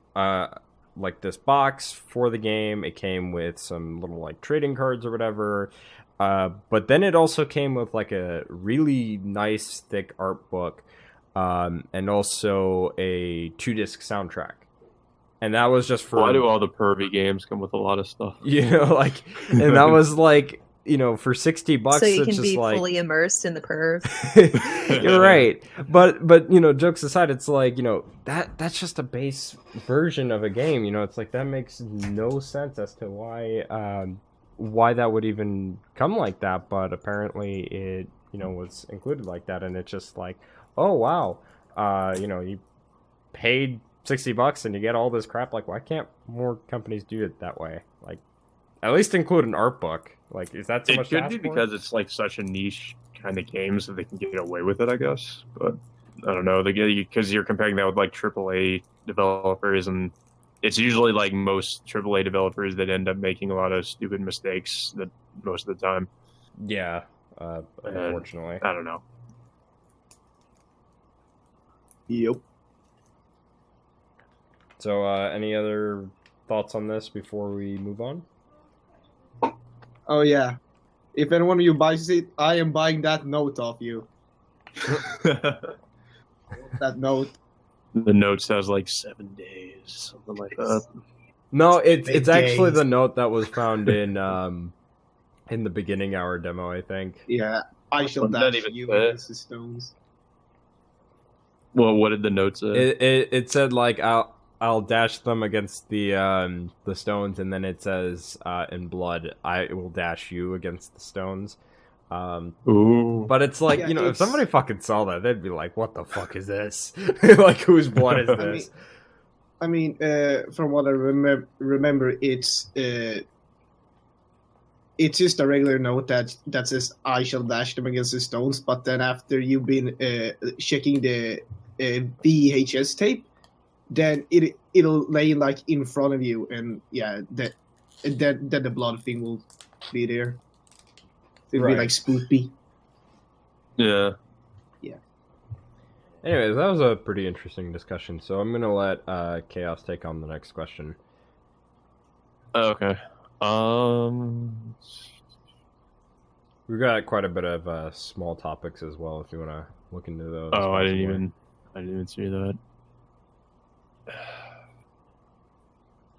like this box for the game. It came with some little like trading cards or whatever. But then it also came with like a really nice thick art book, and also a 2-disc soundtrack. And that was just for... Why do all the pervy games come with a lot of stuff? You know, like, and that was like, you know, for $60, So you it's can just be like... fully immersed in the perv. You're right. But you know, jokes aside, it's like, you know, that's just a base version of a game. You know, it's like that makes no sense as to why that would even come like that. But apparently it, you know, was included like that, and it's just like, oh wow, you know, you paid $60 and you get all this crap. Like, why can't more companies do it that way? Like, at least include an art book. Like, is that too much to It ask could be for? because it's like such a niche kind of game, so they can get away with it, I guess. But I don't know, because you're comparing that with like AAA developers, and it's usually like most AAA developers that end up making a lot of stupid mistakes that most of the time. Yeah, unfortunately. I don't know. Yep. So, any other thoughts on this before we move on? Oh yeah. If anyone of you buys it, I am buying that note off you. That note. The note says like 7 days, something like that. No, it's actually days. the note that was found in the beginning hour demo, I think. Yeah. I shall What did that dash even you say? against the stones. Well, what did the note say? It said like I'll dash them against the stones, and then it says in blood, I will dash you against the stones. Ooh. But it's like, Yeah, you know, if it's- somebody fucking saw that, they'd be like, what the fuck is this? Like, whose blood is this? I mean, from what I remember, it's just a regular note that says "I shall dash them against the stones." But then after you've been checking the VHS tape, then it'll lay like in front of you, and yeah, then the blood thing will be there. It'll Right. be like spoopy. Yeah. Anyways, that was a pretty interesting discussion, so I'm gonna let Chaos take on the next question. Okay. We've got quite a bit of small topics as well, if you want to look into those. Oh, I didn't possibly. even see that.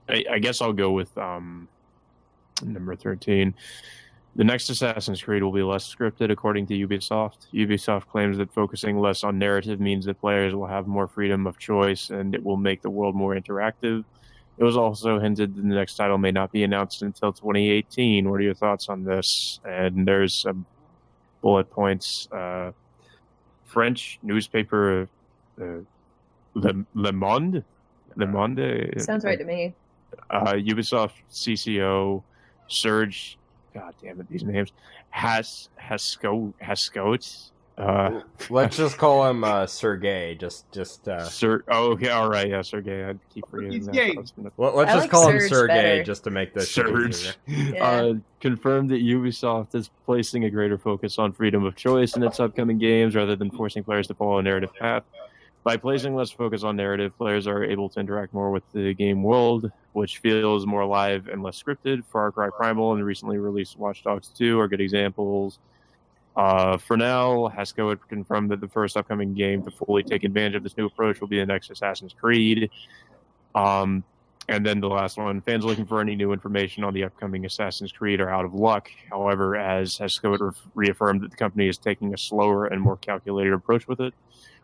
I guess I'll go with number 13. The next Assassin's Creed will be less scripted, according to Ubisoft. Ubisoft claims that focusing less on narrative means that players will have more freedom of choice and it will make the world more interactive. It was also hinted that the next title may not be announced until 2018. What are your thoughts on this? And there's some bullet points. French newspaper Le Monde? Le Monde? Sounds right to me. Ubisoft CCO Serge, god damn it, these names. Haskot. Let's just call him Sergey. Just Oh, yeah, all right, yeah, Sergey. I keep forgetting He's that. gay. let's I just like call him Serge Sergey better. just to make this shit Surge. easier. Yeah. Confirmed that Ubisoft is placing a greater focus on freedom of choice in its upcoming games rather than forcing players to follow a narrative path. By placing less focus on narrative, players are able to interact more with the game world, which feels more alive and less scripted. Far Cry Primal and recently released Watch Dogs 2 are good examples. For now, Hasco had confirmed that the first upcoming game to fully take advantage of this new approach will be the next Assassin's Creed. And then the last one, fans looking for any new information on the upcoming Assassin's Creed are out of luck. However, as Hasco had reaffirmed that the company is taking a slower and more calculated approach with it.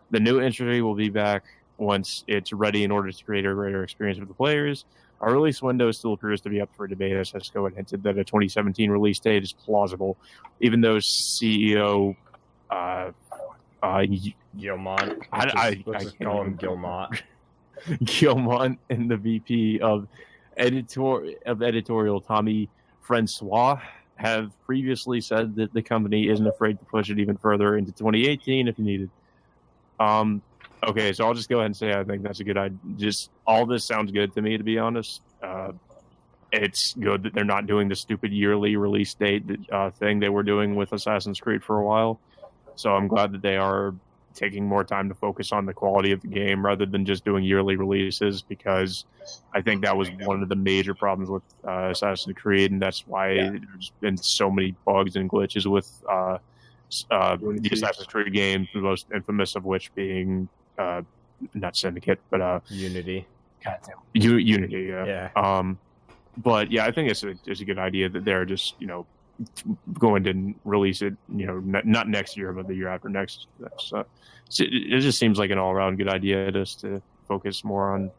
The new entry will be back once it's ready in order to create a greater experience for the players. Our release window still appears to be up for debate, as Hasco had hinted that a 2017 release date is plausible, even though CEO Gilmont. I Let's just can't call him remember. Gilmont. Gilmont and the VP of editorial Tommy Francois have previously said that the company isn't afraid to push it even further into 2018 if needed. Okay, so I'll just go ahead and say I think that's a good idea. Just all this sounds good to me, to be honest. It's good that they're not doing the stupid yearly release date thing they were doing with Assassin's Creed for a while. So I'm glad that they are taking more time to focus on the quality of the game rather than just doing yearly releases, because I think that was one of the major problems with Assassin's Creed, and that's why there's been so many bugs and glitches with the Assassin's Creed games, the most infamous of which being not Syndicate, but Unity. Goddamn. Unity, Yeah. But yeah, I think it's a good idea that they're just going to release it not next year but the year after next. It just seems like an all around good idea just to focus more on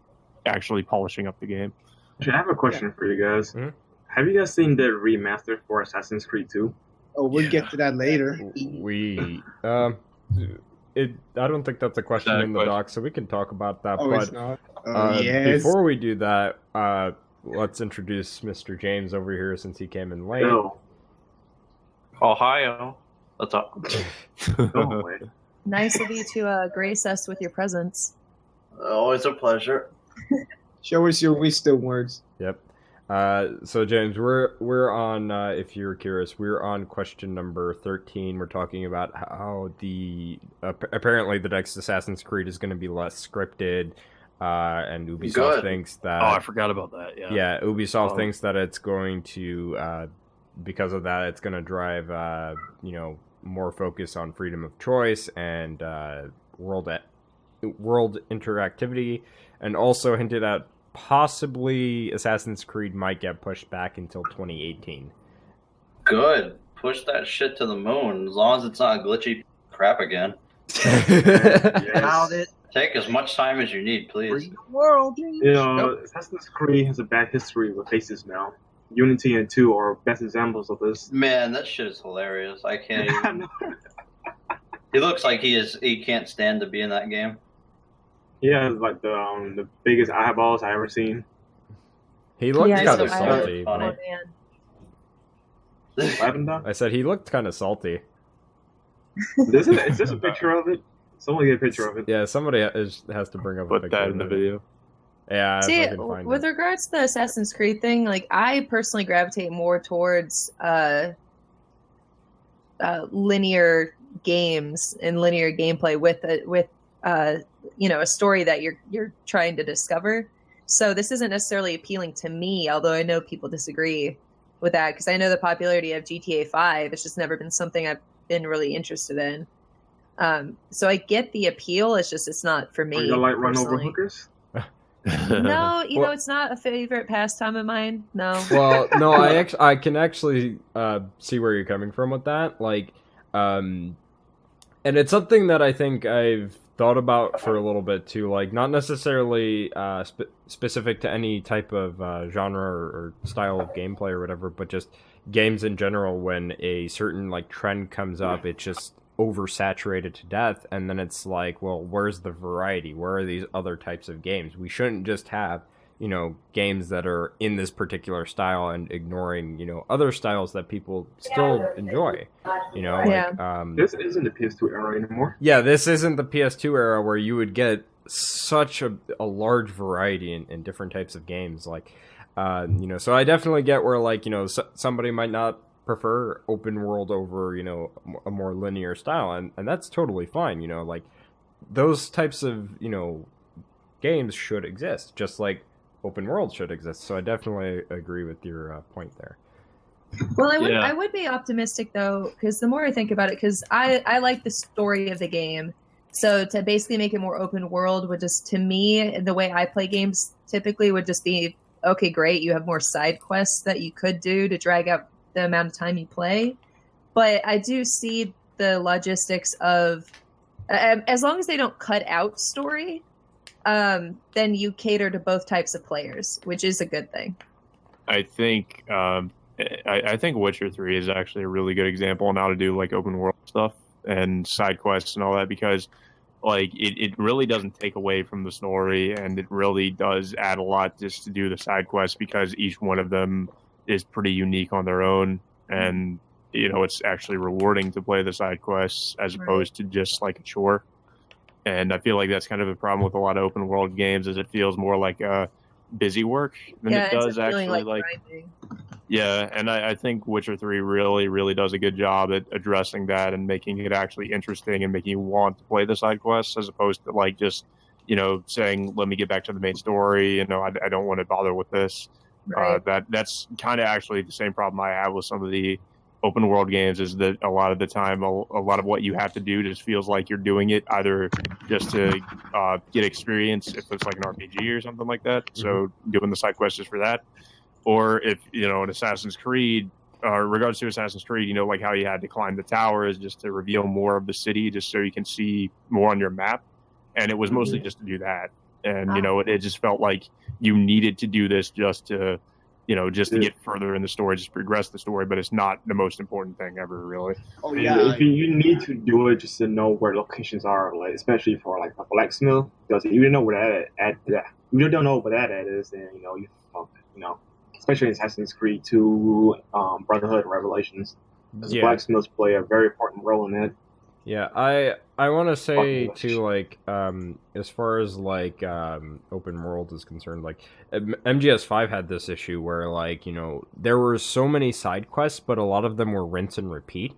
actually polishing up the game. I have a question for you guys. Mm-hmm. Have you guys seen the remaster for Assassin's Creed 2? Oh, we'll get to that later. I don't think that's a question in the doc, so we can talk about that. Oh, but it's not? Yes. Before we do that, let's introduce Mr. James over here since he came in late. No. Ohio. What's up? No way. Nice of you to grace us with your presence. Always a pleasure. Show us your wisdom words. Yep. So James, we're on. If you're curious, we're on question number 13. We're talking about how apparently the next Assassin's Creed is going to be less scripted, and Ubisoft thinks that. Oh, I forgot about that. Yeah, Ubisoft thinks that it's going to, because of that, it's going to drive, more focus on freedom of choice and world interactivity, and also hinted at possibly Assassin's Creed might get pushed back until 2018. Good. Push that shit to the moon, as long as it's not glitchy crap again. About it. Take as much time as you need, please. Free the world. Assassin's Creed has a bad history with faces now. Unity and 2 are best examples of this. Man, that shit is hilarious. I can't even... He looks like he can't stand to be in that game. Yeah, it's like the biggest eyeballs I ever seen. He looked kind of so salty. Oh, but- man. Lavender? I said he looked kind of salty. Is this a picture of it? Someone get a picture of it. Yeah, somebody has to bring up a Put picture that of in the it. video. Yeah, See, if I can find with it. regards to the Assassin's Creed thing, like I personally gravitate more towards linear games and linear gameplay with a story that you're trying to discover. So this isn't necessarily appealing to me, although I know people disagree with that because I know the popularity of GTA 5. It's just never been something I've been really interested in. So I get the appeal. It's not for me. Are you gonna run over personally. hookers? No, Well- it's not a favorite pastime of mine. No. Well, no, I can actually see where you're coming from with that. Like, and it's something that I think I've thought about for a little bit too. Like, not necessarily specific to any type of genre or style of gameplay or whatever, but just games in general. When a certain like trend comes up, it's just oversaturated to death, and then it's like, well, where's the variety? Where are these other types of games? We shouldn't just have games that are in this particular style and ignoring other styles that people still enjoy. Yeah. This isn't the PS2 era anymore. Yeah, this isn't the PS2 era where you would get such a large variety in different types of games. Like, so I definitely get where like somebody might not prefer open world over a more linear style, and that's totally fine. Like those types of games should exist, just like open world should exist. So I definitely agree with your point there. Well, I would be optimistic though, because the more I think about it, because I like the story of the game. So to basically make it more open world would just, to me, the way I play games typically would just be, okay, great, you have more side quests that you could do to drag out the amount of time you play. But I do see the logistics of, as long as they don't cut out story, then you cater to both types of players, which is a good thing. I think I think Witcher 3 is actually a really good example on how to do like open world stuff and side quests and all that, because like it really doesn't take away from the story, and it really does add a lot just to do the side quests, because each one of them is pretty unique on their own, and it's actually rewarding to play the side quests as opposed to just like a chore. And I feel like that's kind of a problem with a lot of open world games, is it feels more like busy work than it does actually like grinding. Yeah, and I think Witcher 3 really, really does a good job at addressing that and making it actually interesting and making you want to play the side quests as opposed to like just, saying, let me get back to the main story. I don't want to bother with this. Right. That's kind of actually the same problem I have with some of the open world games is that a lot of the time, a lot of what you have to do just feels like you're doing it either just to get experience if it's like an RPG or something like that. So doing the side quests just for that. Or if, in Assassin's Creed, regards to Assassin's Creed, like how you had to climb the towers just to reveal more of the city, just so you can see more on your map. And it was mostly just to do that. And, it just felt like you needed to do this just to, just to get further in the story, just progress the story. But it's not the most important thing ever, really. Oh Yeah, if you need to do it just to know where locations are, like especially for like a blacksmith, because if you don't know where you don't know where that is, then you fucked. Especially in Assassin's Creed 2, Brotherhood, Revelations. Because blacksmiths play a very important role in it. Yeah, I want to say too, like, as far as like open world is concerned, like MGS5 had this issue where like there were so many side quests, but a lot of them were rinse and repeat,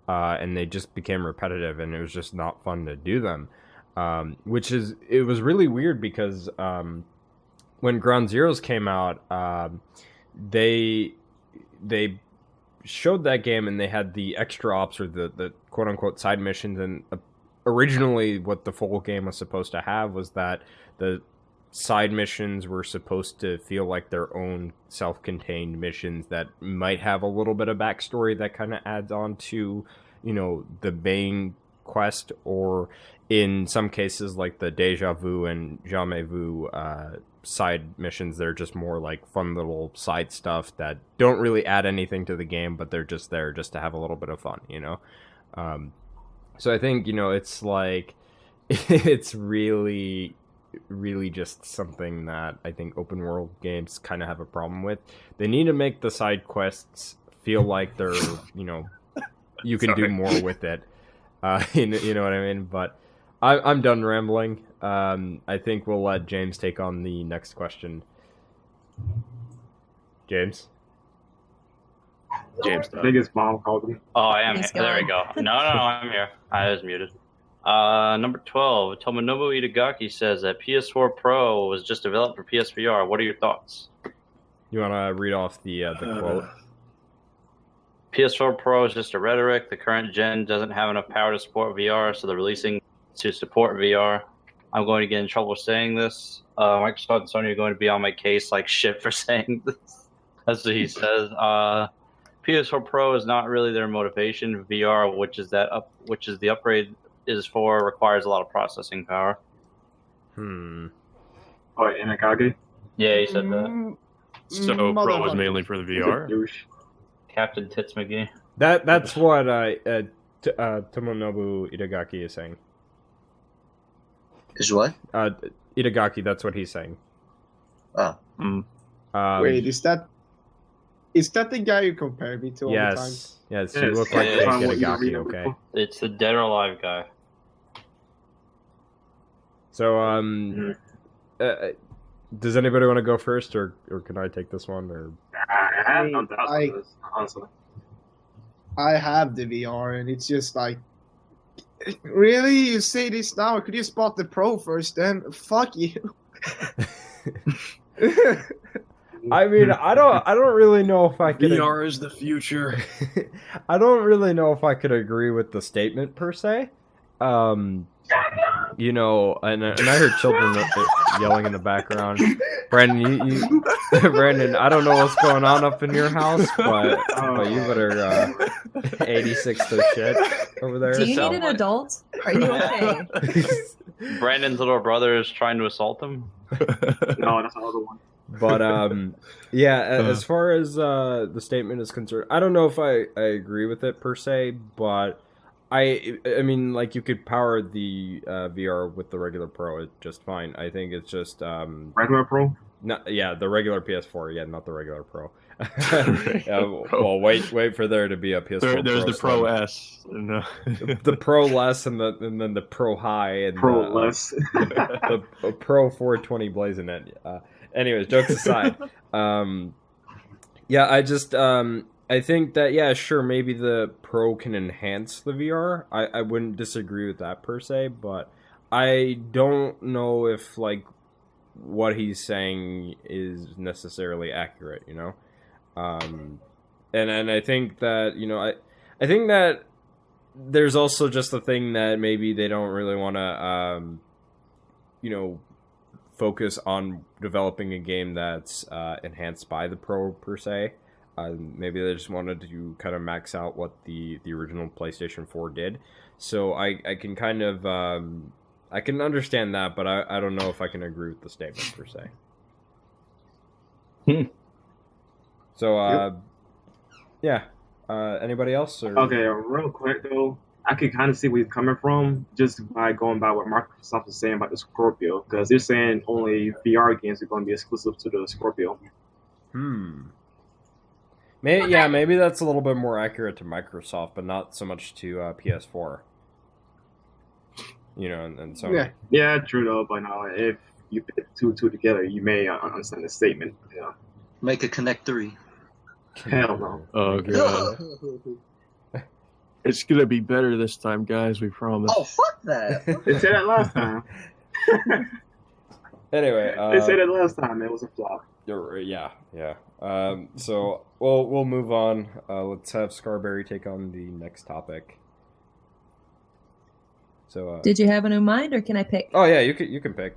and they just became repetitive, and it was just not fun to do them. It was really weird because when Ground Zeroes came out, they showed that game and they had the extra ops or the quote unquote side missions, and originally what the full game was supposed to have was that the side missions were supposed to feel like their own self-contained missions that might have a little bit of backstory that kind of adds on to the main quest, or in some cases like the Deja Vu and Jamais Vu side missions, they're just more like fun little side stuff that don't really add anything to the game, but they're just there just to have a little bit of fun, so I think it's like it's really just something that I think open world games kind of have a problem with. They need to make the side quests feel like they're you can do more with it, you know what I mean. But I'm done rambling. I think we'll let James take on the next question. James? Biggest bomb called me. Oh, I am. He's There we go. No, I'm here. I was muted. Number 12, Tomonobu Itagaki says that PS4 Pro was just developed for PSVR. What are your thoughts? You want to read off the quote? PS4 Pro is just a rhetoric. The current gen doesn't have enough power to support VR, so they're releasing to support VR. I'm going to get in trouble saying this. Microsoft and Sony are going to be on my case like shit for saying this. That's what he says. PS4 Pro is not really their motivation. VR, which is the upgrade is for, requires a lot of processing power. Oh, Inagage? Yeah, he said that. So Pro is mainly for the VR? Captain Tits McGee. That's what Tomonobu Itagaki is saying. Is what? Itagaki, that's what he's saying. Oh. Wait, is that the guy you compare me to all the time? Yes, you look like Itagaki, okay? It's the dead or alive guy. So, does anybody want to go first, or can I take this one? Or I have the VR, and it's just like, really? You say this now? Could you spot the Pro first? Then fuck you. I mean, I don't really know if I could. VR is the future. I don't really know if I could agree with the statement per se. And I heard children yelling in the background. Brandon, Brandon, I don't know what's going on up in your house, but you better 86 the shit over there. Do you need an adult? Are you okay? Brandon's little brother is trying to assault him. No, that's another one. But as far as the statement is concerned, I don't know if I agree with it per se, but I mean, like, you could power the VR with the regular Pro just fine. I think it's just regular Pro. The regular PS4. Yeah, not the regular Pro. Well, wait for there to be a PS4. There's the Pro S. No. The Pro Less, and then the Pro High, and Pro Less. the Pro 420 blazing it. Anyways, jokes aside, Yeah, I think that, yeah, sure, maybe the Pro can enhance the VR. I wouldn't disagree with that per se, but I don't know if, like, what he's saying is necessarily accurate, you know? And I think that, I think that there's also just the thing that maybe they don't really want to, focus on developing a game that's enhanced by the Pro per se. Maybe they just wanted to kind of max out what the original PlayStation 4 did. So I can kind of I can understand that, but I don't know if I can agree with the statement per se. So yeah. Anybody else? Or... Okay, real quick though, I can kind of see where he's coming from just by going by what Microsoft is saying about the Scorpio, because they're saying only VR games are going to be exclusive to the Scorpio. Maybe that's a little bit more accurate to Microsoft, but not so much to PS4. And so yeah, true though. But no, if you put two together, you may understand the statement. Yeah, make a Connect 3. Hell no. Oh god. It's gonna be better this time, guys. We promise. Oh fuck that! They said that last time. Anyway, they said it last time. It was a flop. Yeah. So we'll move on. Let's have Scarberry take on the next topic. So did you have one in mind, or can I pick? Oh yeah, you can pick.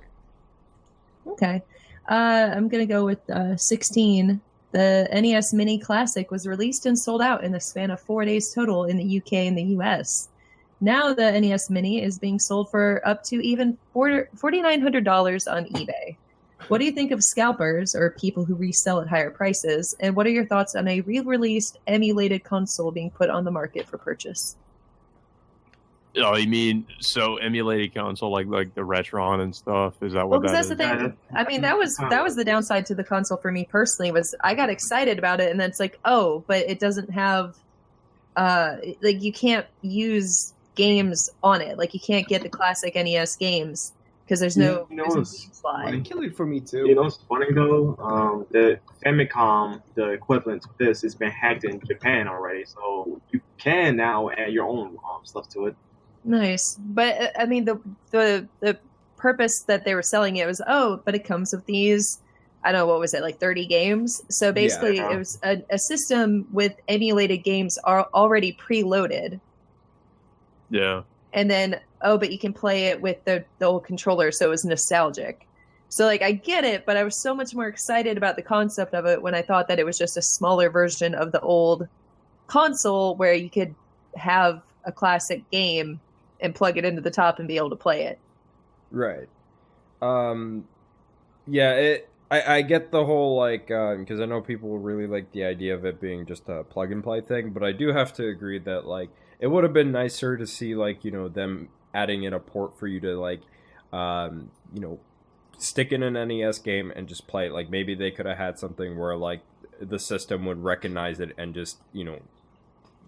Okay, I'm gonna go with 16. The NES Mini Classic was released and sold out in the span of 4 days total in the UK and the US. Now the NES Mini is being sold for up to even $4,900 on eBay. What do you think of scalpers, or people who resell at higher prices? And what are your thoughts on a re-released emulated console being put on the market for purchase? Oh, you mean so emulated console like the Retron and stuff? Is that what that is? That's the thing. I mean, that was the downside to the console for me personally. Was I got excited about it, and then it's like, oh, but it doesn't have, you can't use games on it. Like you can't get the classic NES games because there's no slide. It killed it for me too. You know what's funny though? The Famicom, the equivalent to this, has been hacked in Japan already, so you can now add your own stuff to it. Nice, but I mean the purpose that they were selling it was but it comes with these, I don't know, what was it, like 30 games? So basically it was a system with emulated games are already preloaded. Yeah. And then but you can play it with the old controller, so it was nostalgic. So like I get it, but I was so much more excited about the concept of it when I thought that it was just a smaller version of the old console where you could have a classic game and plug it into the top and be able to play it. Right. Yeah, I get the whole, like, because I know people really like the idea of it being just a plug and play thing, but I do have to agree that, like, it would have been nicer to see, like, them adding in a port for you to, like, stick in an NES game and just play it. Like, maybe they could have had something where, like, the system would recognize it and just,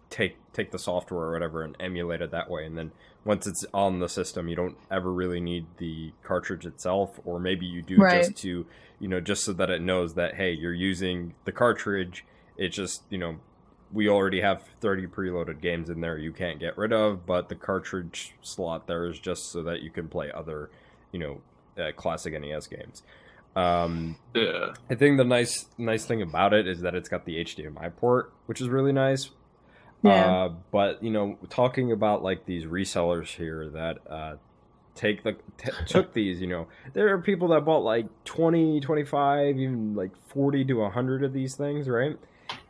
take the software or whatever and emulate it that way, and then once it's on the system you don't ever really need the cartridge itself, or maybe you do just to just so that it knows that, hey, you're using the cartridge. It's just we already have 30 preloaded games in there you can't get rid of, but the cartridge slot there is just so that you can play other classic NES games. Yeah, I think the nice thing about it is that it's got the HDMI port, which is really nice. Yeah. But talking about like these resellers here that took these, there are people that bought like 20, 25, even like 40 to 100 of these things, right?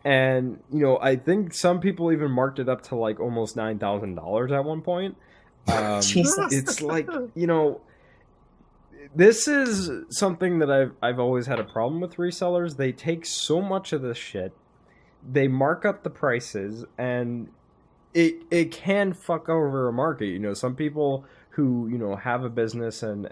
And I think some people even marked it up to like almost $9,000 at one point. Jesus. It's like this is something that I've always had a problem with resellers. They take so much of this shit. They mark up the prices, and it can fuck over a market. Some people who have a business and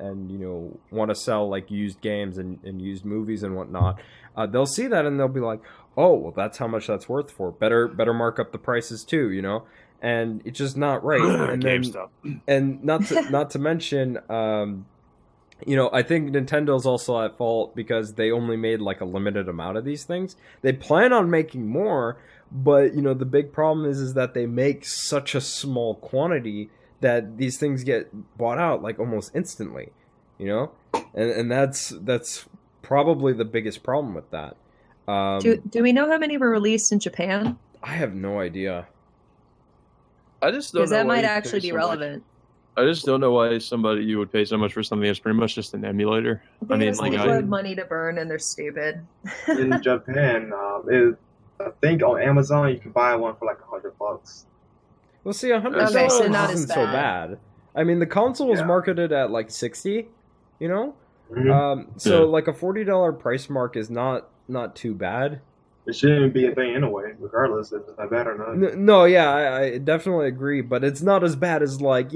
want to sell like used games and used movies and whatnot, they'll see that and they'll be like, oh, well, that's how much that's worth for. Better mark up the prices too, and it's just not right. And then, and not to mention, I think Nintendo's also at fault because they only made like a limited amount of these things. They plan on making more, but the big problem is that they make such a small quantity that these things get bought out like almost instantly, and that's probably the biggest problem with that. Do we know how many were released in Japan? I have no idea. I just don't know. Because that why might you actually pay be so much. relevant. I just don't know why you would pay so much for something that's pretty much just an emulator. I mean, like, people have money to burn and they're stupid. In Japan, I think on Amazon you can buy one for like $100. Well, see, $100 Okay, so not as isn't so bad. I mean, the console was marketed at like $60, Mhm. so like a $40 price mark is not too bad. It shouldn't be a thing anyway, regardless if it's that bad or not. No, yeah, I definitely agree, but it's not as bad as like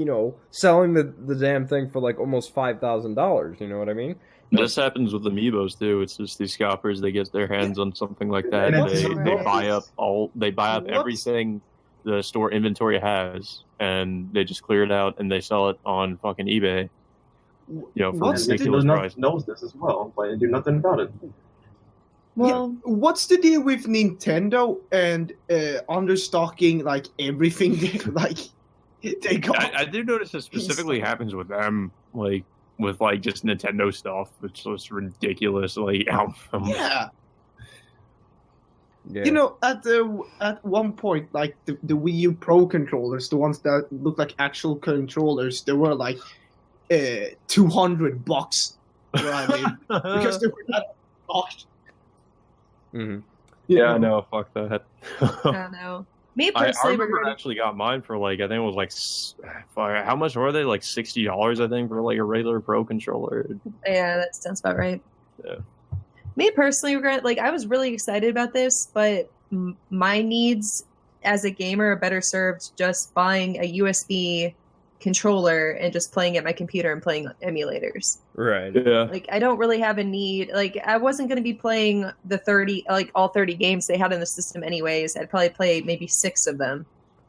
selling the damn thing for like almost $5,000. You know what I mean? This happens with amiibos too. It's just these scalpers. They get their hands on something like that. And They it's- buy up What's- everything the store inventory has, and they just clear it out and they sell it on fucking eBay. For What's the ridiculous price. knows this as well, but they do nothing about it. Well, What's the deal with Nintendo and understocking like everything like they got? I do notice it specifically happens with them, like with like just Nintendo stuff. It's just ridiculous. Like how Yeah. Yeah. At one point, like the Wii U Pro controllers, the ones that look like actual controllers, they were like $200. Right? Because they were not stocked. Mm-hmm. Yeah, no, fuck that. I don't know. Me I personally, remember I actually got mine for like I think it was like how much were they? Like $60, I think, for like a regular Pro controller. yeah, that sounds about right. Yeah. Me personally, like I was really excited about this, but my needs as a gamer are better served just buying a USB controller and just playing at my computer and playing emulators. Right. Yeah. Like I don't really have a need. Like I wasn't going to be playing the 30, like all 30 games they had in the system anyways. I'd probably play maybe 6 of them.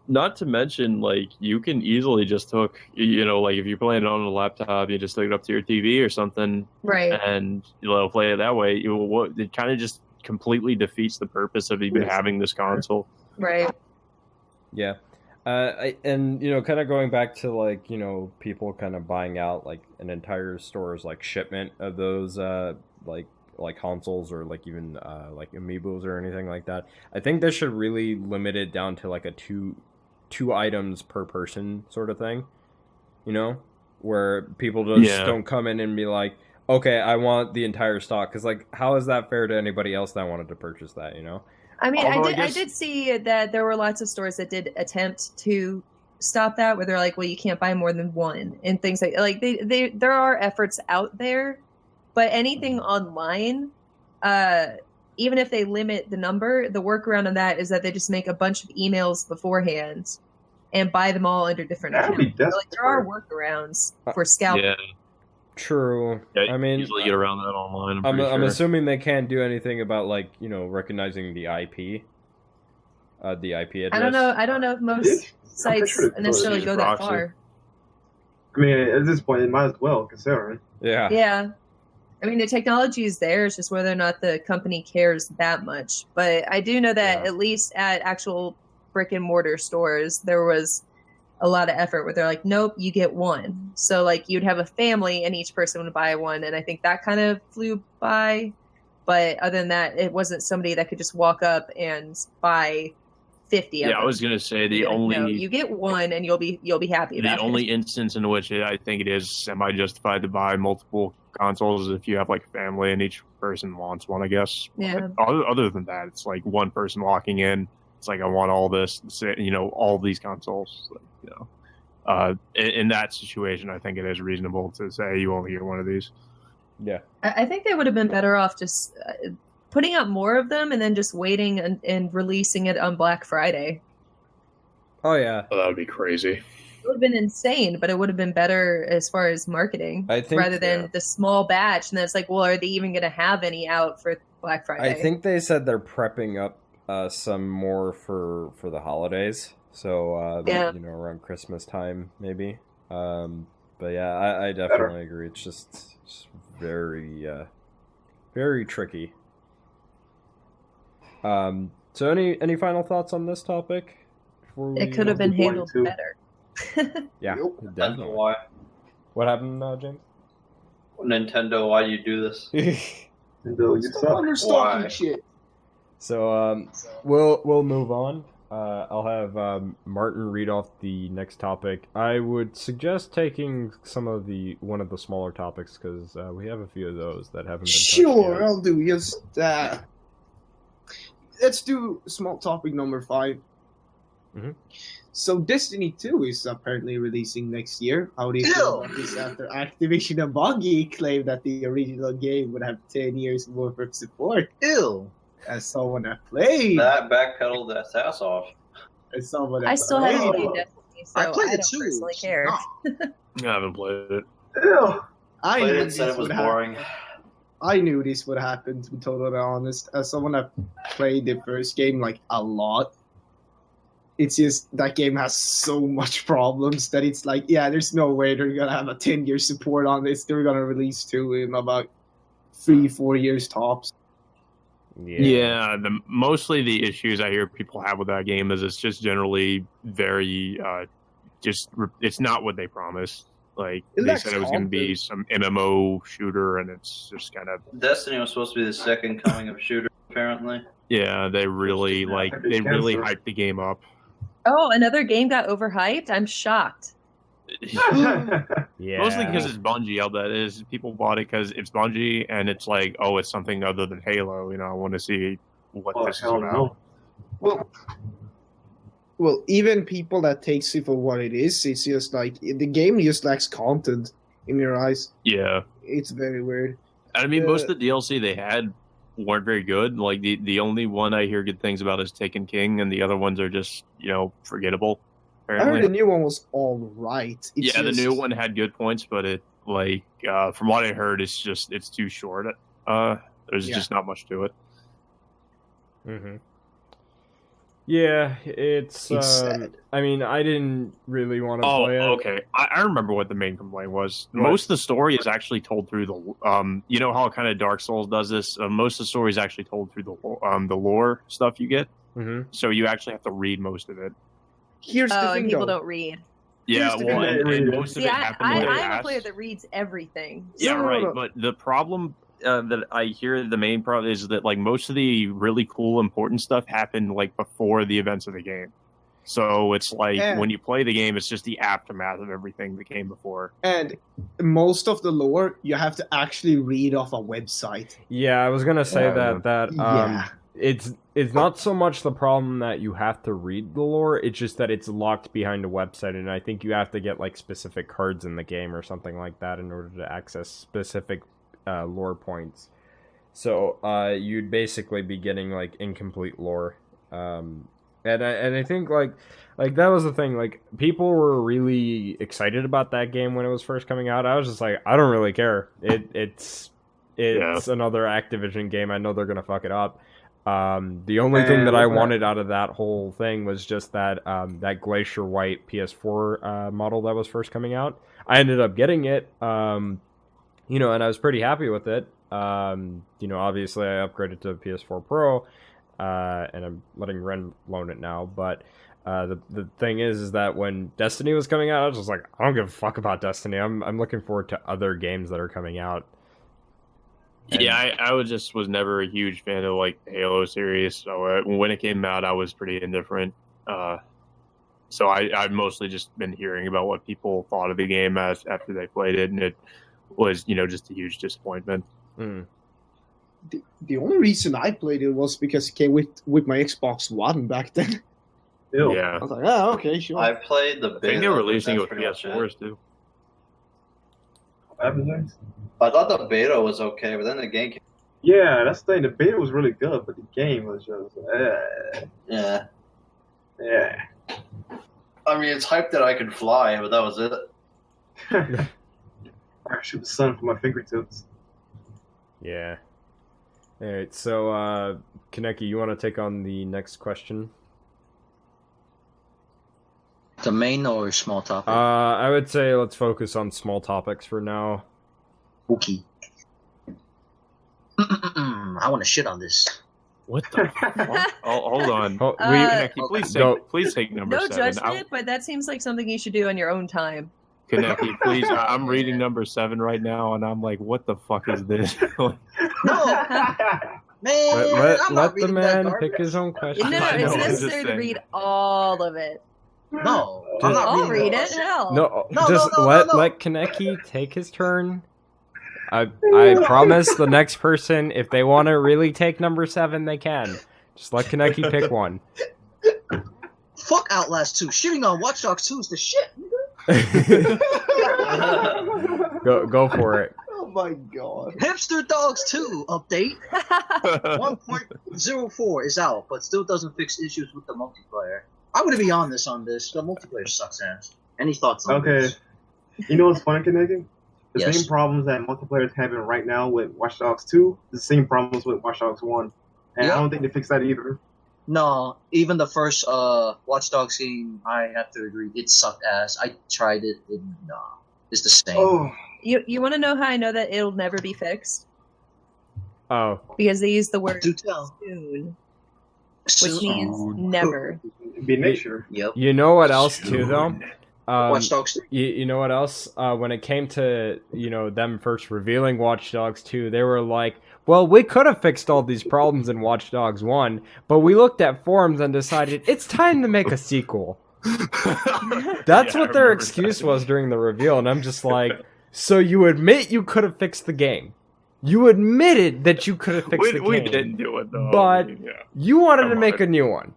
Not to mention, like, you can easily just hook, like if you're playing it on a laptop, you just hook it up to your TV or something, Right. and play it that way. It kind of just completely defeats the purpose of even having this console. Right. Yeah. And kind of going back to like people kind of buying out like an entire store's like shipment of those like consoles or like even like amiibos or anything like that. I think they should really limit it down to like a two items per person sort of thing, where people just don't come in and be like, okay, I want the entire stock, because like how is that fair to anybody else that wanted to purchase that? I mean, Although I did see that there were lots of stores that did attempt to stop that, where they're like, well, you can't buy more than one and things like there are efforts out there, but anything online, even if they limit the number, the workaround of that is that they just make a bunch of emails beforehand and buy them all under different That'd be accounts. So, like there are workarounds for scalping. Yeah. True. Yeah, you I mean, can easily get around that online. I'm assuming they can't do anything about like recognizing the IP, the IP address. I don't know if most sites sure necessarily it's go that proxy. far. I mean, at this point, it might as well, considering. Yeah. Yeah. I mean, the technology is there. It's just whether or not the company cares that much. But I do know that at least at actual brick and mortar stores, there was a lot of effort where they're like, nope, you get one. So like you'd have a family and each person would buy one. And I think that kind of flew by. But other than that, it wasn't somebody that could just walk up and buy 50 of them. I was gonna say No, you get one and you'll be happy about the it. only instance in which I think it is semi-justified to buy multiple consoles is if you have like a family and each person wants one, I guess. Yeah. But other than that, it's like one person walking in. It's like, I want all this, all these consoles. In that situation, I think it is reasonable to say you only get one of these. Yeah. I think they would have been better off just putting out more of them and then just waiting and releasing it on Black Friday. Oh yeah. Oh, that would be crazy. It would have been insane, but it would have been better as far as marketing, I think, rather than the small batch. And then it's like, well, are they even going to have any out for Black Friday? I think they said they're prepping up some more for the holidays. So around Christmas time maybe. But yeah, I definitely agree. It's just very, very tricky. So any final thoughts on this topic? Before It could have been handled better. Yeah, Nope. I don't know definitely. why. What happened, James? Nintendo, why do you do this? Nintendo, you Stop suck. understocking Why? shit. So we'll move on. I'll have Martin read off the next topic. I would suggest taking one of the smaller topics because we have a few of those that haven't been touched Sure, yet. I'll do just that. Let's do small topic number 5. Mhm. So Destiny 2 is apparently releasing next year. How do you feel about this after Activision and Bungie claimed that the original game would have 10 years worth of support? Ew. As someone that played, That backpedaled that ass off. as someone that I still haven't played, played Destiny, so I I, played it don't too. personally care. No. I haven't played it. Ew. I Played knew it, said this it was would boring. happen. I knew this would happen, to be totally honest. As someone that played the first game like a lot, it's just that game has so much problems that it's like, yeah, there's no way they're gonna have a 10-year support on this. They're gonna release 2 in about 3-4 years tops. Yeah, mostly the issues I hear people have with that game is it's just generally very it's not what they promised. Like It they lacks said it was going to be content. some MMO shooter, and it's just kind of Destiny was supposed to be the second coming of shooter, apparently. they really hyped the game up. Oh, another game got overhyped? I'm shocked. Yeah. Mostly because it's Bungie. All that is, people bought it because it's Bungie, and it's like, oh, it's something other than Halo. You know, I want to see what Oh, this is hell about. no. Well, even people that takes it for what it is, it's just like the game just lacks content in your eyes. Yeah, It's very weird. I mean, most of the DLC they had weren't very good. Like the only one I hear good things about is Taken King, and the other ones are just forgettable. I heard Apparently, the new one was all right. It's the just- new one had good points, but it from what I heard, it's too short. There's Yeah. just not much to it. Mm-hmm. Yeah, it's sad. I mean, I didn't really want to Oh, play it. okay. I remember what the main complaint was. What? Most of the story is actually told through the you know how kind of Dark Souls does this. Most of the story is actually told through the lore stuff you get. Mm-hmm. So you actually have to read most of it. Here's the Oh, thing, and people though. don't read. Yeah, Here's the well, thing. and most of See, it I, happens in the I'm a past. player that reads everything. Yeah, No, no, right. no. But the problem that I hear, the main problem is that like most of the really cool, important stuff happened like before the events of the game. So it's like Yeah. when you play the game, it's just the aftermath of everything that came before. And most of the lore you have to actually read off a website. Yeah, I was gonna say Yeah. that Yeah. it's not so much the problem that you have to read the lore, it's just that it's locked behind a website, and I think you have to get like specific cards in the game or something like that in order to access specific lore points. So you'd basically be getting like incomplete lore. And I think like that was the thing. Like people were really excited about that game when it was first coming out. I was just like, I don't really care. It's another Activision game. I know they're gonna fuck it up. The only thing that I wanted out of that whole thing was just that that Glacier White PS4 model that was first coming out. I ended up getting it, and I was pretty happy with it. Obviously I upgraded to PS4 Pro, and I'm letting Ren loan it now. But the thing is that when Destiny was coming out, I was just like, I don't give a fuck about Destiny. I'm looking forward to other games that are coming out. And Yeah, I was never a huge fan of like the Halo series. So when it came out, I was pretty indifferent. So I've mostly just been hearing about what people thought of the game after they played it, and it was just a huge disappointment. The only reason I played it was because it came with my Xbox One back then. Ew. Yeah, I was like, oh, okay, sure. I played the beta. I think they're releasing it that's with pretty much it. PS4s too. What happened next? I thought the beta was okay, but then the game came. Yeah, that's the thing. The beta was really good, but the game was just Yeah. yeah. I mean, it's hyped that I can fly, but that was it. I shoot the sun from my fingertips. Yeah. All right, so Kaneki, you want to take on the next question? The main or small topic? I would say let's focus on small topics for now. Okay. I want to shit on this. What the fuck? Oh, hold on. We Please take number No 7. judgment, but that seems like something you should do on your own time. Kaneki, please. I'm reading number 7 right now, and I'm like, what the fuck is this? No, man. I'm let not the reading that man garbage. pick his own question. No, I know, it's I'm just necessary to saying. read all of it. No, I'm not I'll reading read that it. shit. Hell. No, No, just no, let Kaneki take his turn. I promise the next person, if they want to really take number 7, they can. Just let Kaneki pick one. Fuck Outlast 2. Shitting on Watch Dogs 2 is the shit. Go for it. Oh my god. Hipster Dogs 2 update 1.04 is out, but still doesn't fix issues with the multiplayer. I'm gonna be honest on this. The multiplayer sucks ass. Any thoughts on this? You know what's funny, Kaneki? The Yes. same problems that multiplayer is having right now with Watch Dogs 2, the same problems with Watch Dogs 1. And Yeah. I don't think they fixed that either. No, even the first Watch Dogs game, I have to agree, it sucked ass. I tried it, and it's the same. Oh, You want to know how I know that it'll never be fixed? Oh, Because they use the word Do tell. soon, which means Soon. never. be next year. Yep. you know what else too though? Watch Dogs 3. You know what else? When it came to them first revealing Watch Dogs 2, they were like, "Well, we could have fixed all these problems in Watch Dogs 1, but we looked at forums and decided it's time to make a sequel." That's Yeah, what I their remember excuse that. was during the reveal, and I'm just like, so you admit you could have fixed the game? You admitted that you could have fixed the game. We didn't do it though. But- yeah. You wanted Come to make on. a new one.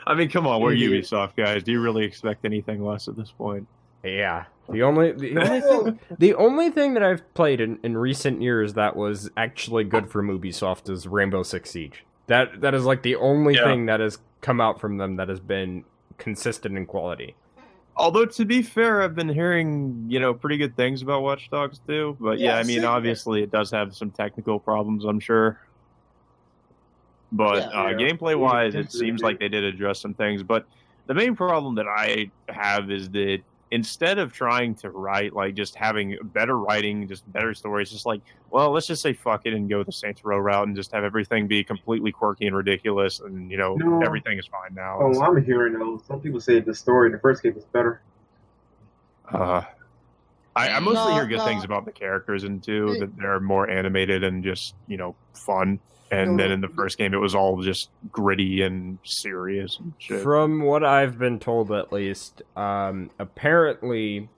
I mean, come on, we're Yeah. Ubisoft guys. Do you really expect anything less at this point? Yeah. The only thing that I've played in recent years that was actually good for Ubisoft is Rainbow Six Siege. That is like the only Yeah. thing that has come out from them that has been consistent in quality. Although to be fair, I've been hearing pretty good things about Watch Dogs 2. But yeah, Yeah, I mean, same. obviously it does have some technical problems, I'm sure. But Yeah. gameplay wise, Yeah, it seems like they did address some things. But the main problem that I have is that instead of trying to write, like just having better writing, just better stories, just like, well, let's just say fuck it and go the Saints Row route and just have everything be completely quirky and ridiculous, and No. everything is fine now. Oh, I'm hearing though. Some people say the story in the first game was better. I mostly hear good No. things about the characters in 2, that they're more animated and just fun. And then in the first game, it was all just gritty and serious and shit. From what I've been told, at least, apparently,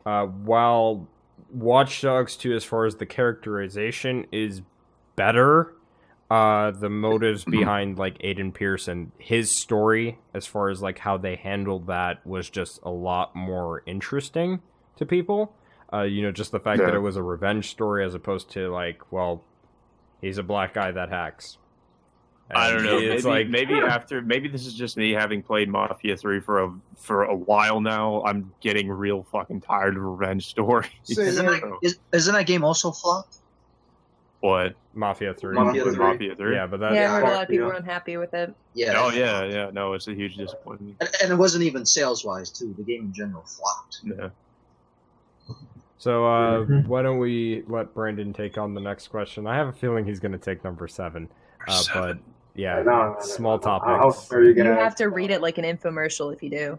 while Watch Dogs 2, as far as the characterization, is better, the motives behind like Aiden Pierce and his story, as far as like how they handled that, was just a lot more interesting to people. Just the fact that Yeah. it was a revenge story as opposed to like, well, he's a black guy that hacks. I don't know. It's Maybe this is just me having played Mafia 3 for a while now. I'm getting real fucking tired of revenge stories. Same. Isn't that game also flopped? What? Mafia 3. Mafia 3. Mafia 3? Yeah, but that. Yeah, I heard a fuck, lot of people yeah. were unhappy with it. Yeah. Oh yeah. No, it's a huge disappointment. And it wasn't even sales wise too. The game in general flopped. Yeah. So, Mhm. why don't we let Brandon take on the next question? I have a feeling he's going to take number 7. But, yeah, No, small I'll topics. spare you You guys. have to read it like an infomercial if you do.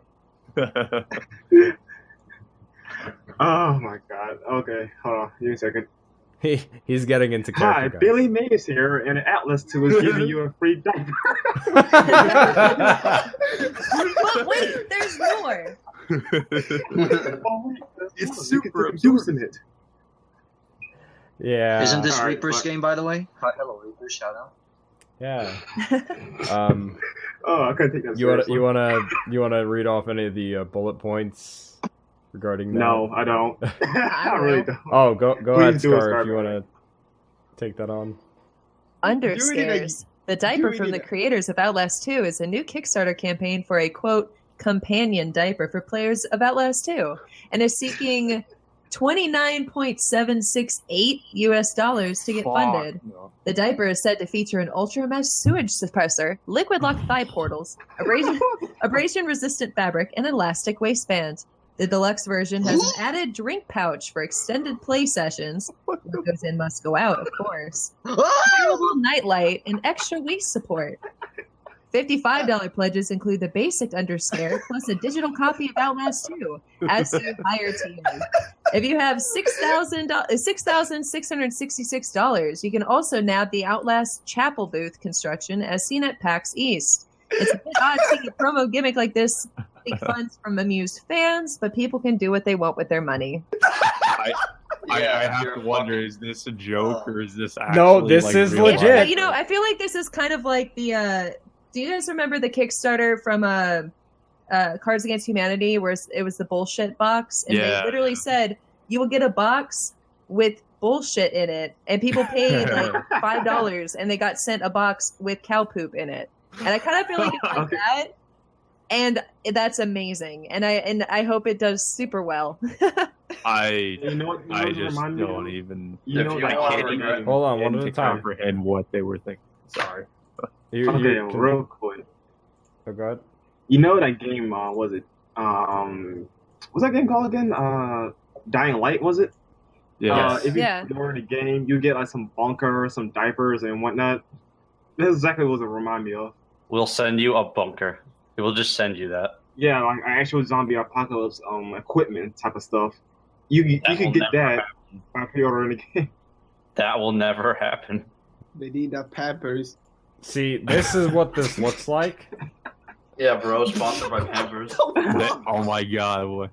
Oh my god. Okay, hold on. Give me a second. He's getting into Hi, character. Billy Mays here, and Atlas 2 is giving you a free diaper. guys. But wait, there's more. It's You can super put juice in it. Yeah. Isn't this Alright, Reaper's but- game, by the way? Hello, Reaper. Shout out. Yeah. Oh, I couldn't take that You want seriously. you want to read off any of the bullet points regarding that? No, I don't. I really don't. Oh, go Please ahead, do it, Scar, if Scar. you want to take that on. Underscares. The diaper from the creators of Outlast 2 is a new Kickstarter campaign for a, quote, companion diaper for players of Outlast 2 and is seeking $29.768 US to get funded. No. The diaper is said to feature an ultra mesh sewage suppressor, liquid lock thigh portals, abrasion-resistant fabric, and elastic waistband. The deluxe version has an added drink pouch for extended play sessions. What goes in must go out, of course. Durable nightlight and extra waist support. $55 pledges include the basic underscare plus a digital copy of Outlast 2, as do higher tiers. If you have $6,666, you can also nab the Outlast Chapel booth construction as seen at PAX East. It's a bit odd seeing a promo gimmick like this take funds from amused fans, but people can do what they want with their money. I have to wonder, is this a joke or is this actually No, this like, is real legit. life? But, you know, I feel like this is kind of like the do you guys remember the Kickstarter from Cards Against Humanity where it was the bullshit box? And Yeah. they literally said, you will get a box with bullshit in it. And people paid like $5 and they got sent a box with cow poop in it. And I kind of feel like it's like that. And that's amazing. And I hope it does super well. I You know what? You know what it just reminded me don't of? even You know If what you that want game- to regret- Hold on, one at to a time. comprehend what they were thinking. Sorry. Okay, real quick. Oh god. You know that game? Was it? What's that game called again? Dying Light, was it? Yeah. If you Yeah. go in the game, you get like some bunker, some diapers, and whatnot. That's exactly what it remind me of. We'll send you a bunker. We'll just send you that. Yeah, like actual zombie apocalypse equipment type of stuff. You That can will get never that by pre-ordering the game. That will never happen. They need the peppers. See, this is what this looks like. Yeah, bro. Sponsored by Pampers. Oh my god. What?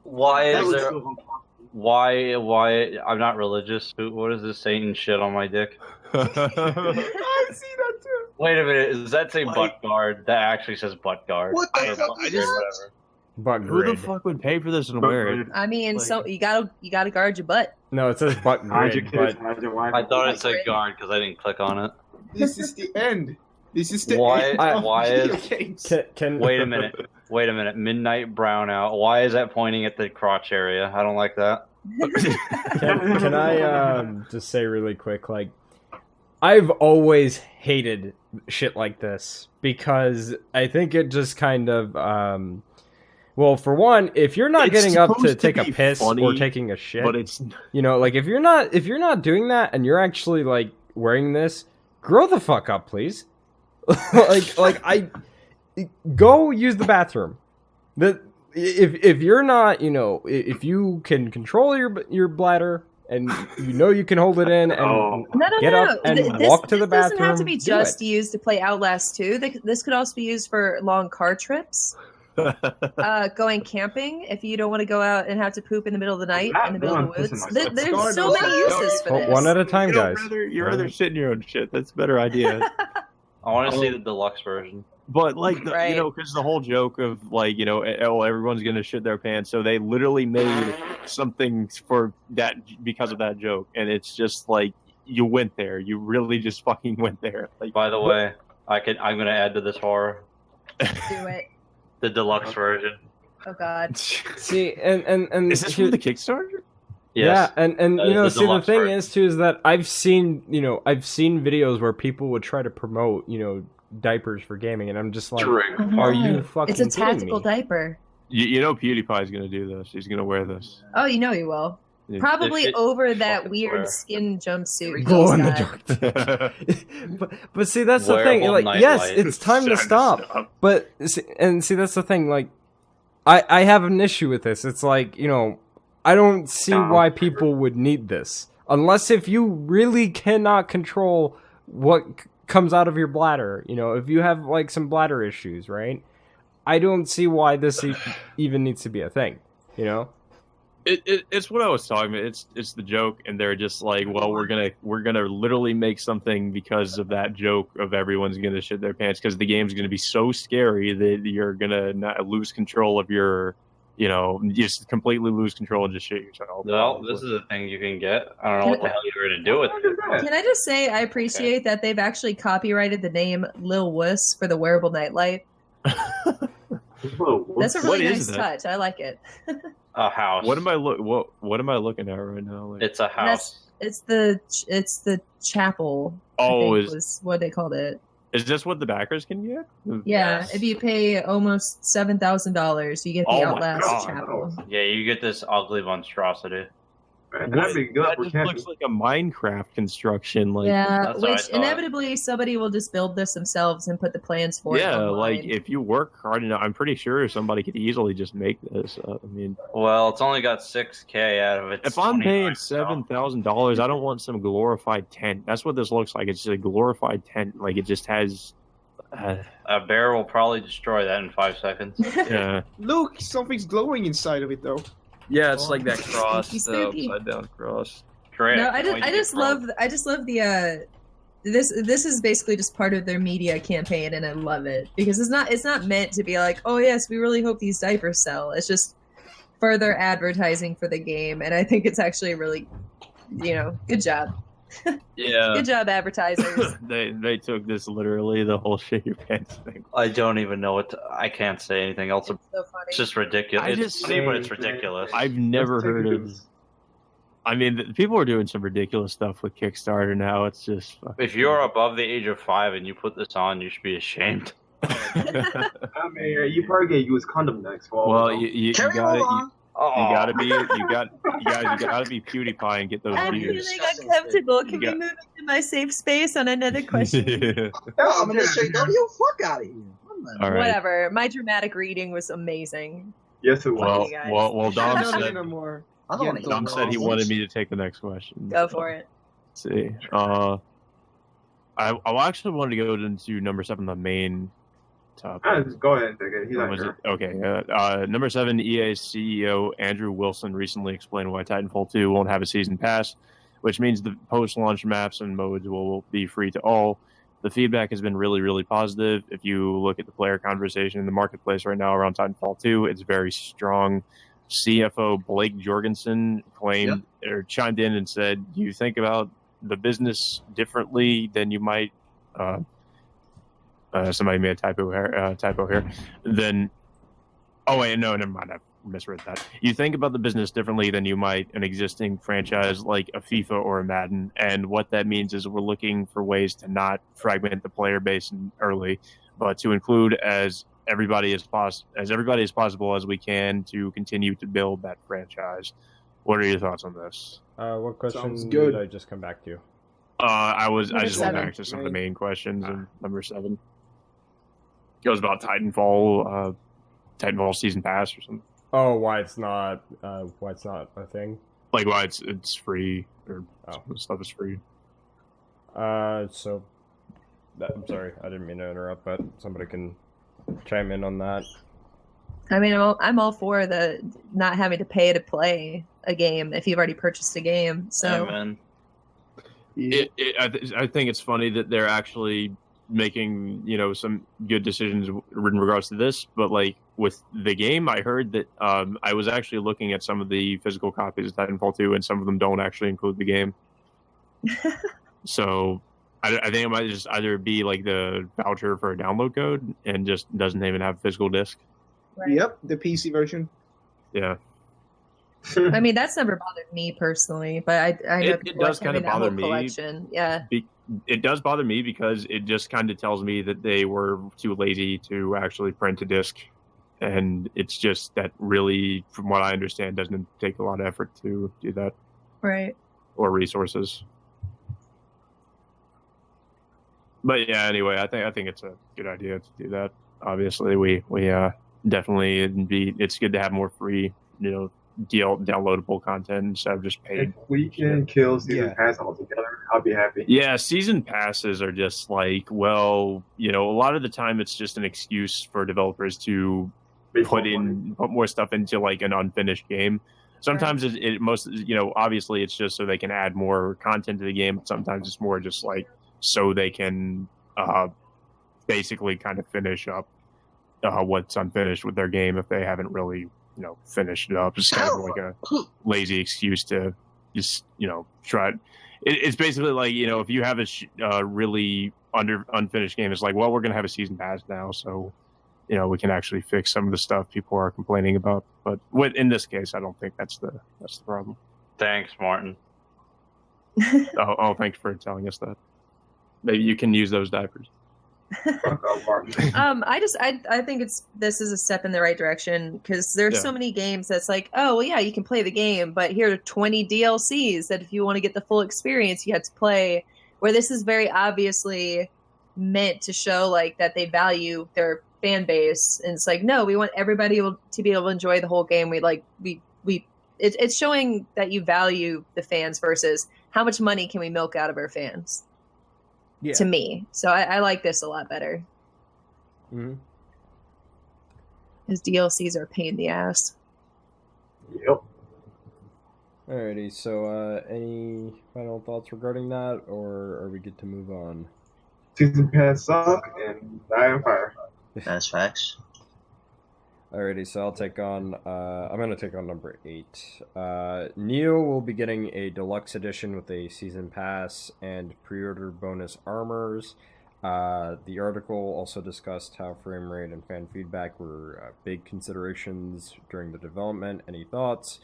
Why That is was there? so Why? I'm not religious. What is this Satan shit on my dick? I see that too. Wait a minute. Does that say Like- butt guard? That actually says butt guard. What the Or hell butt is guard, that? whatever. Butt Who the grid. fuck would pay for this and wear it? I mean, Like- so you gotta guard your butt. No, it says butt hide your grid, kids, but hide your wife. I thought it said guard because I didn't click on it. This is the end. This is the Why- end of why video is- games. can Wait a minute. Wait a minute. Midnight brownout. Why is that pointing at the crotch area? I don't like that. can I just say really quick, like, I've always hated shit like this because I think it just kind of well, for one, if you're not It's getting up to supposed to take a be piss or funny, taking a shit, But it's you know, like if you're not doing that and you're actually like wearing this, grow the fuck up, please. like I go use the bathroom. If you're not, you know, if you can control your bladder and you know you can hold it in and Oh. No. Get up and walk to the This doesn't have to bathroom, be do just it. used to play Outlast 2. This could also be used for long car trips. Going camping if you don't want to go out and have to poop in the middle of the night in the middle of the I'm pissing woods. myself. There's so many uses for this. one at a time, You'd guys. rather shit in your own shit. That's a better idea. I want to see the deluxe version. But like, Right. you know, because the whole joke of like, you know, oh, everyone's gonna shit their pants, so they literally made something for that because of that joke, and it's just like you went there, you really just fucking went there. Like, By the way, I'm gonna add to this horror Do it. the deluxe version. Oh God. See, and is this from the Kickstarter? Yeah, Yes. and you know, the see the deluxe thing version. is too is that I've seen videos where people would try to promote, you know, diapers for gaming, and I'm just like, are you fucking It's a kidding tactical me? diaper. You know, PewDiePie's gonna do this. He's gonna wear this. Oh, you know you will. Yeah. Probably This shit over that fucking weird swear. skin jumpsuit. Glow he's in the got. dark. but see, that's the thing. Wearable Like, yes, nightlight. it's time to stop. But see, that's the thing. Like, I have an issue with this. It's like, you know, I don't see why people would need this unless if you really cannot control what comes out of your bladder. You know, if you have like some bladder issues, right? I don't see why this even needs to be a thing. You know. It's what I was talking about. It's the joke, and they're just like, well, we're gonna literally make something because of that joke of everyone's gonna shit their pants because the game's gonna be so scary that you're gonna not lose control of your, you know, just completely lose control and just shit yourself. Well, this is a thing you can get. I don't know what the hell you're gonna do with it. Can I just say I appreciate that they've actually copyrighted the name Lil Wuss for the wearable nightlight. That's a What really is nice that? touch. I like it. A house. What am I looking at right now? Like, It's a house. It's the chapel. I oh, think is was what they called it. Is this what the backers can get? Yeah, Yes. if you pay almost $7,000, you get the Oh my Outlast God. chapel. Yeah, you get this ugly monstrosity. Man, that'd be good That for just camping. looks like a Minecraft construction. Like, Yeah, That's what I which thought. inevitably somebody will just build this themselves and put the plans for it yeah, online. like if you work hard enough, I'm pretty sure somebody could easily just make this. I mean, Well, it's only got 6K out of it. if I'm paying $7,000, I don't want some glorified tent. That's what this looks like. It's just a glorified tent. Like it just has. A bear will probably destroy that in 5 seconds. Yeah. Look, something's glowing inside of it though. Yeah, it's like that cross, Spooky, the spooky. upside down cross. Great. No, can't wait to I get just love the this is basically just part of their media campaign, and I love it because it's not meant to be like, oh yes, we really hope these diapers sell. It's just further advertising for the game, and I think it's actually really, good job. Yeah. Good job, advertisers. They took this literally, the whole shit your pants thing. I don't even know what I can't say anything else. It's so funny. It's just ridiculous. I It's just funny, but say- it's ridiculous. I've never heard of. I mean, people are doing some ridiculous stuff with Kickstarter now. It's just. If you're above the age of 5 and you put this on, you should be ashamed. I mean, you probably get used condom next. well, you Carry gotta on. you gotta be you gotta be PewDiePie and get those I'm views. feeling uncomfortable. Can we Yeah. move into my safe space on another question? Yeah, I'm gonna say, you fuck out of here. All right. Whatever. My dramatic reading was amazing. Yes, it was. Well, you guys. well, Dom I don't said know more. I don't want to Dom said he wanted me to take the next question. Go for it. Let's see. I actually wanted to go into number 7, the main topic. Just go ahead and take it. He's Or like, was it? Okay. Number 7, EA's CEO Andrew Wilson recently explained why Titanfall 2 won't have a season pass, which means the post-launch maps and modes will be free to all. The feedback has been really, really positive. If you look at the player conversation in the marketplace right now around Titanfall 2, it's very strong. CFO Blake Jorgensen chimed in and said, "You think about the business differently than you might." Somebody made a typo here. Then, oh wait, no, never mind. I misread that. You think about the business differently than you might an existing franchise like a FIFA or a Madden, and what that means is we're looking for ways to not fragment the player base early, but to include as everybody as possible as we can to continue to build that franchise. What are your thoughts on this? What question Sounds good. did I just come back to? I Number just went 7, back to some of the right? main questions in number 7. Goes about Titanfall season pass or something. Oh, why it's not a thing? Like why it's free or Oh. stuff is free. I'm sorry, I didn't mean to interrupt, but somebody can chime in on that. I mean, I'm all for the not having to pay to play a game if you've already purchased a game. So Amen. I think it's funny that they're actually making some good decisions in regards to this, but like with the game, I heard that I was actually looking at some of the physical copies of Titanfall 2, and some of them don't actually include the game. So I think it might just either be like the voucher for a download code and just doesn't even have a physical disc. right. Yep, the PC version. Yeah. I mean, that's never bothered me personally, but I know It people does like kinda having that bother whole me. collection. Yeah. It does bother me because it just kind of tells me that they were too lazy to actually print a disc. And it's just that really, from what I understand, doesn't take a lot of effort to do that Right. or resources. But yeah, anyway, I think it's a good idea to do that. Obviously, we definitely it's good to have more free, downloadable content instead of just if paid. we can kill season Yeah. pass altogether, I'll be happy. Yeah, season passes are just like, well, a lot of the time it's just an excuse for developers to put more stuff into like an unfinished game. Sometimes obviously it's just so they can add more content to the game. Sometimes it's more just like so they can basically kind of finish up what's unfinished with their game if they haven't really finished it up. It's kind of like a lazy excuse to just try it. It's basically like if you have a really unfinished game, it's like, well, we're gonna have a season pass now, so we can actually fix some of the stuff people are complaining about. But in this case, I don't think that's the problem. Thanks, Martin. Oh, thanks for telling us that. Maybe you can use those diapers. Fuck off, Martin. I think this is a step in the right direction because there's so many games that's like, oh well, yeah, you can play the game, but here are 20 DLCs that if you want to get the full experience, you have to play. Where this is very obviously meant to show like that they value their fan base, and it's like, no, we want everybody to be able to enjoy the whole game. It's showing that you value the fans versus how much money can we milk out of our fans. Yeah. To me, so I like this a lot better. Mm-hmm. His DLCs are a pain in the ass. Yep. Alrighty, so any final thoughts regarding that, or are we good to move on? Season pass suck and die on fire. That's facts. Alrighty, so I'll take on, I'm going to take on number 8. Nioh will be getting a deluxe edition with a season pass and pre-order bonus armors. The article also discussed how frame rate and fan feedback were big considerations during the development. Any thoughts?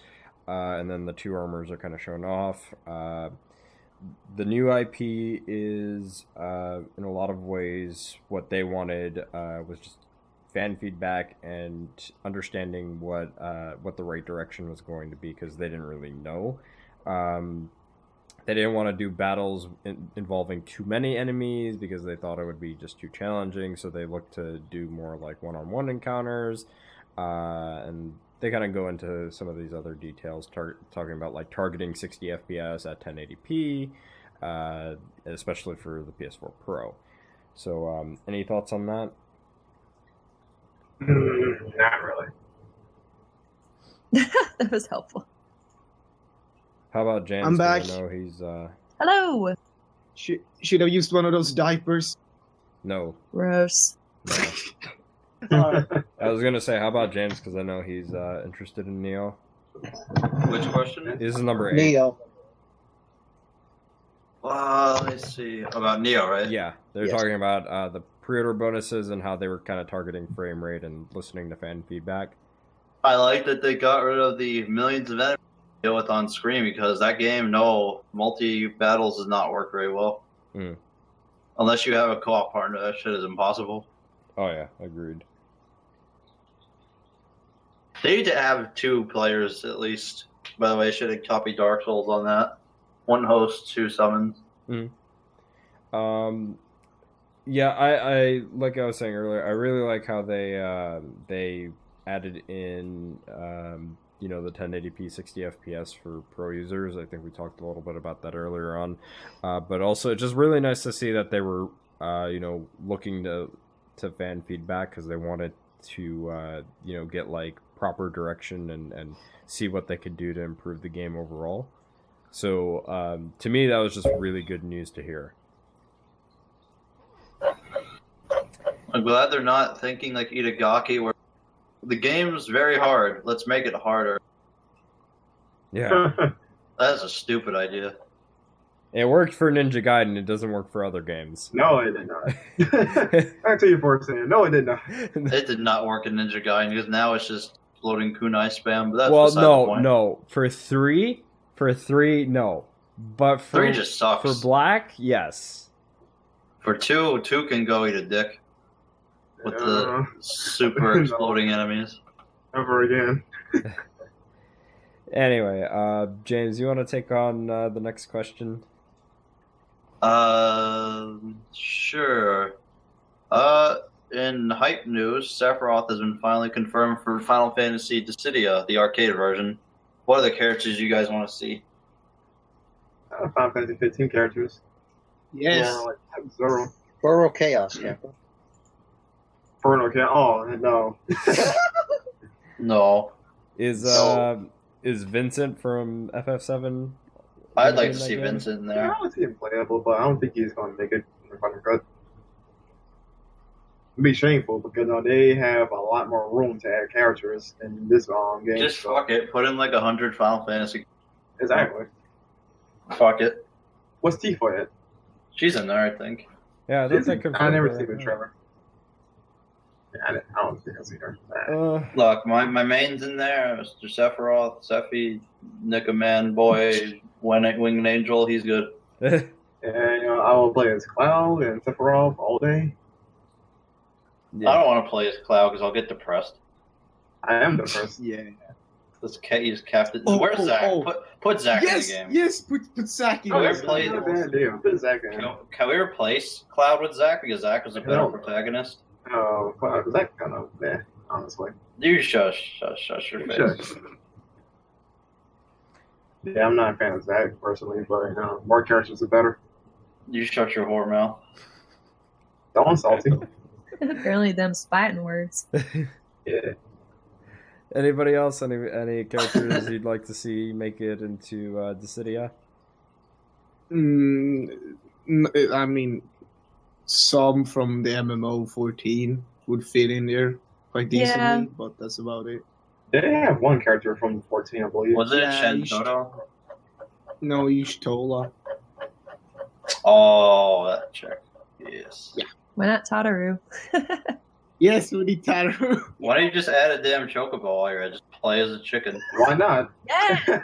And then the 2 armors are kind of shown off. The new IP is, in a lot of ways, what they wanted was just fan feedback and understanding what the right direction was going to be, because they didn't really know. They didn't want to do battles involving too many enemies because they thought it would be just too challenging, so they looked to do more like one-on-one encounters, and they kind of go into some of these other details, talking about like targeting 60 FPS at 1080p, especially for the PS4 Pro. So any thoughts on that? Not really. That was helpful. How about James? I'm back. I know he's Hello. Should have used one of those diapers. no. Gross. I was gonna say, how about James? Because I know he's interested in Nioh. Which question? This is number 8. Nioh. Let me see. About Nioh, right? Yeah, they're Yes. talking about the pre-order bonuses and how they were kind of targeting frame rate and listening to fan feedback. I like that they got rid of the millions of enemies to deal with on screen, because that game, no, multi-battles does not work very well. Mm. Unless you have a co-op partner, that shit is impossible. Oh yeah, agreed. They need to have 2 players at least. By the way, should have copied Dark Souls on that. 1 host, 2 summons. Yeah, I like I was saying earlier, I really like how they added in the 1080p 60 FPS for pro users. I think we talked a little bit about that earlier on, but also it's just really nice to see that they were looking to fan feedback, because they wanted to get like proper direction and see what they could do to improve the game overall. So to me, that was just really good news to hear. I'm glad they're not thinking like Itagaki, where the game's very hard. Let's make it harder. Yeah, That's a stupid idea. it worked for Ninja Gaiden. It doesn't work for other games. No, it did not. Back to you for saying no, it did not. It did not work in Ninja Gaiden, because now it's just loading kunai spam. But that's Well, beside the point. no. For three, no. But for 3 just sucks. For Black, yes. For 2 can go eat a dick with the super No. exploding enemies. Never again. Anyway, James, you want to take on the next question? Sure. In hype news, Sephiroth has been finally confirmed for Final Fantasy Dissidia, the arcade version. What other characters you guys want to see? Final Fantasy 15 characters. Yes. Yeah, like Zoro. Rural Chaos, yeah. Bruno, okay. Oh, no. No. Is No. Is Vincent from FF7? I'd like in to that see game? Vincent in Yeah, there. I would see him playable, but I don't think he's going to make it in the final cut. It'd be shameful because they have a lot more room to add characters in this game. Just so- fuck it. Put in like 100 Final Fantasy. Exactly. Fuck it. What's T for it? She's in there, I think. Yeah, that's like I never seen the Trevor. Yeah, I don't think I've seen her. Look, my main's in there. Mr. Sephiroth, Sephi, Nika Man Boy, Winged Angel. He's good. And I will play as Cloud and Sephiroth all day. I don't want to play as Cloud because I'll get depressed. I am the first. Yeah. He's captain. Oh, Where's oh, Zach? oh. Put Zach Yes, in the game. yes, put Zach in Oh, there. you're playing- Not a bad idea. Put Zach in. Can we replace Cloud with Zach because Zach was a better No. protagonist? Oh, Zach kind of honestly. You shush your face. Shush. Yeah, I'm not a fan of Zach personally, but more characters are better. You shut your whore mouth. Don't salty. Apparently, them fighting words. Yeah. Anybody else? Any characters you'd like to see make it into Dissidia? I mean, some from the MMO 14 would fit in there quite decently, Yeah. but that's about it. They have one character from 14, I believe. Was it Yeah, Shen you should- Toto? No, Yushtola. Oh, that chick. Yes. Yeah. Why not Tataru? Yes, Unitaru. Why don't you just add a damn chocobo while you're at it? Just play as a chicken. Why not? Yeah,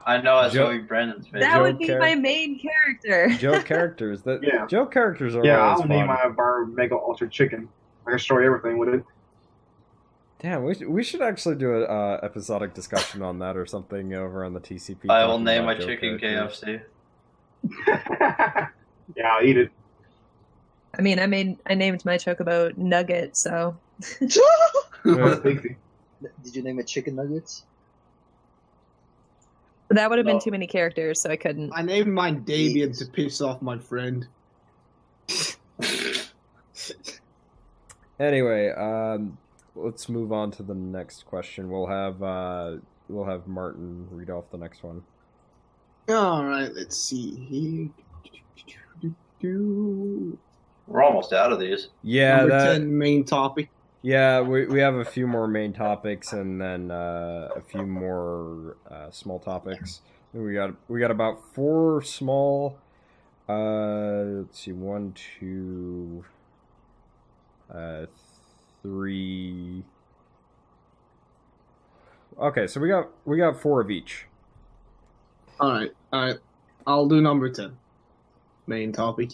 I know that's Joe- gonna be Brendan's face. that Joe would be Car- my main character. Joe characters. Yeah. Joe characters are Yeah, always I'll name fun. my bar Mega Ultra Chicken. I destroy everything with it. Damn, we should actually do a episodic discussion on that or something over on the TCP. I will talking name my about Joe chicken characters. KFC. Yeah, I'll eat it. I mean, I named my chocobo Nugget, so That's tasty. Did you name it Chicken Nuggets? that would have No. been too many characters, so I couldn't. I named mine Davian to piss off my friend. Anyway, let's move on to the next question. We'll have Martin read off the next one. All right, let's see here. We're almost out of these. Yeah, Number that. 10 main topic. Yeah, we have a few more main topics and then a few more small topics. We got about 4 small. Let's see, 1, 2, 3. Okay, so we got 4 of each. All right. I'll do number 10. Main topic.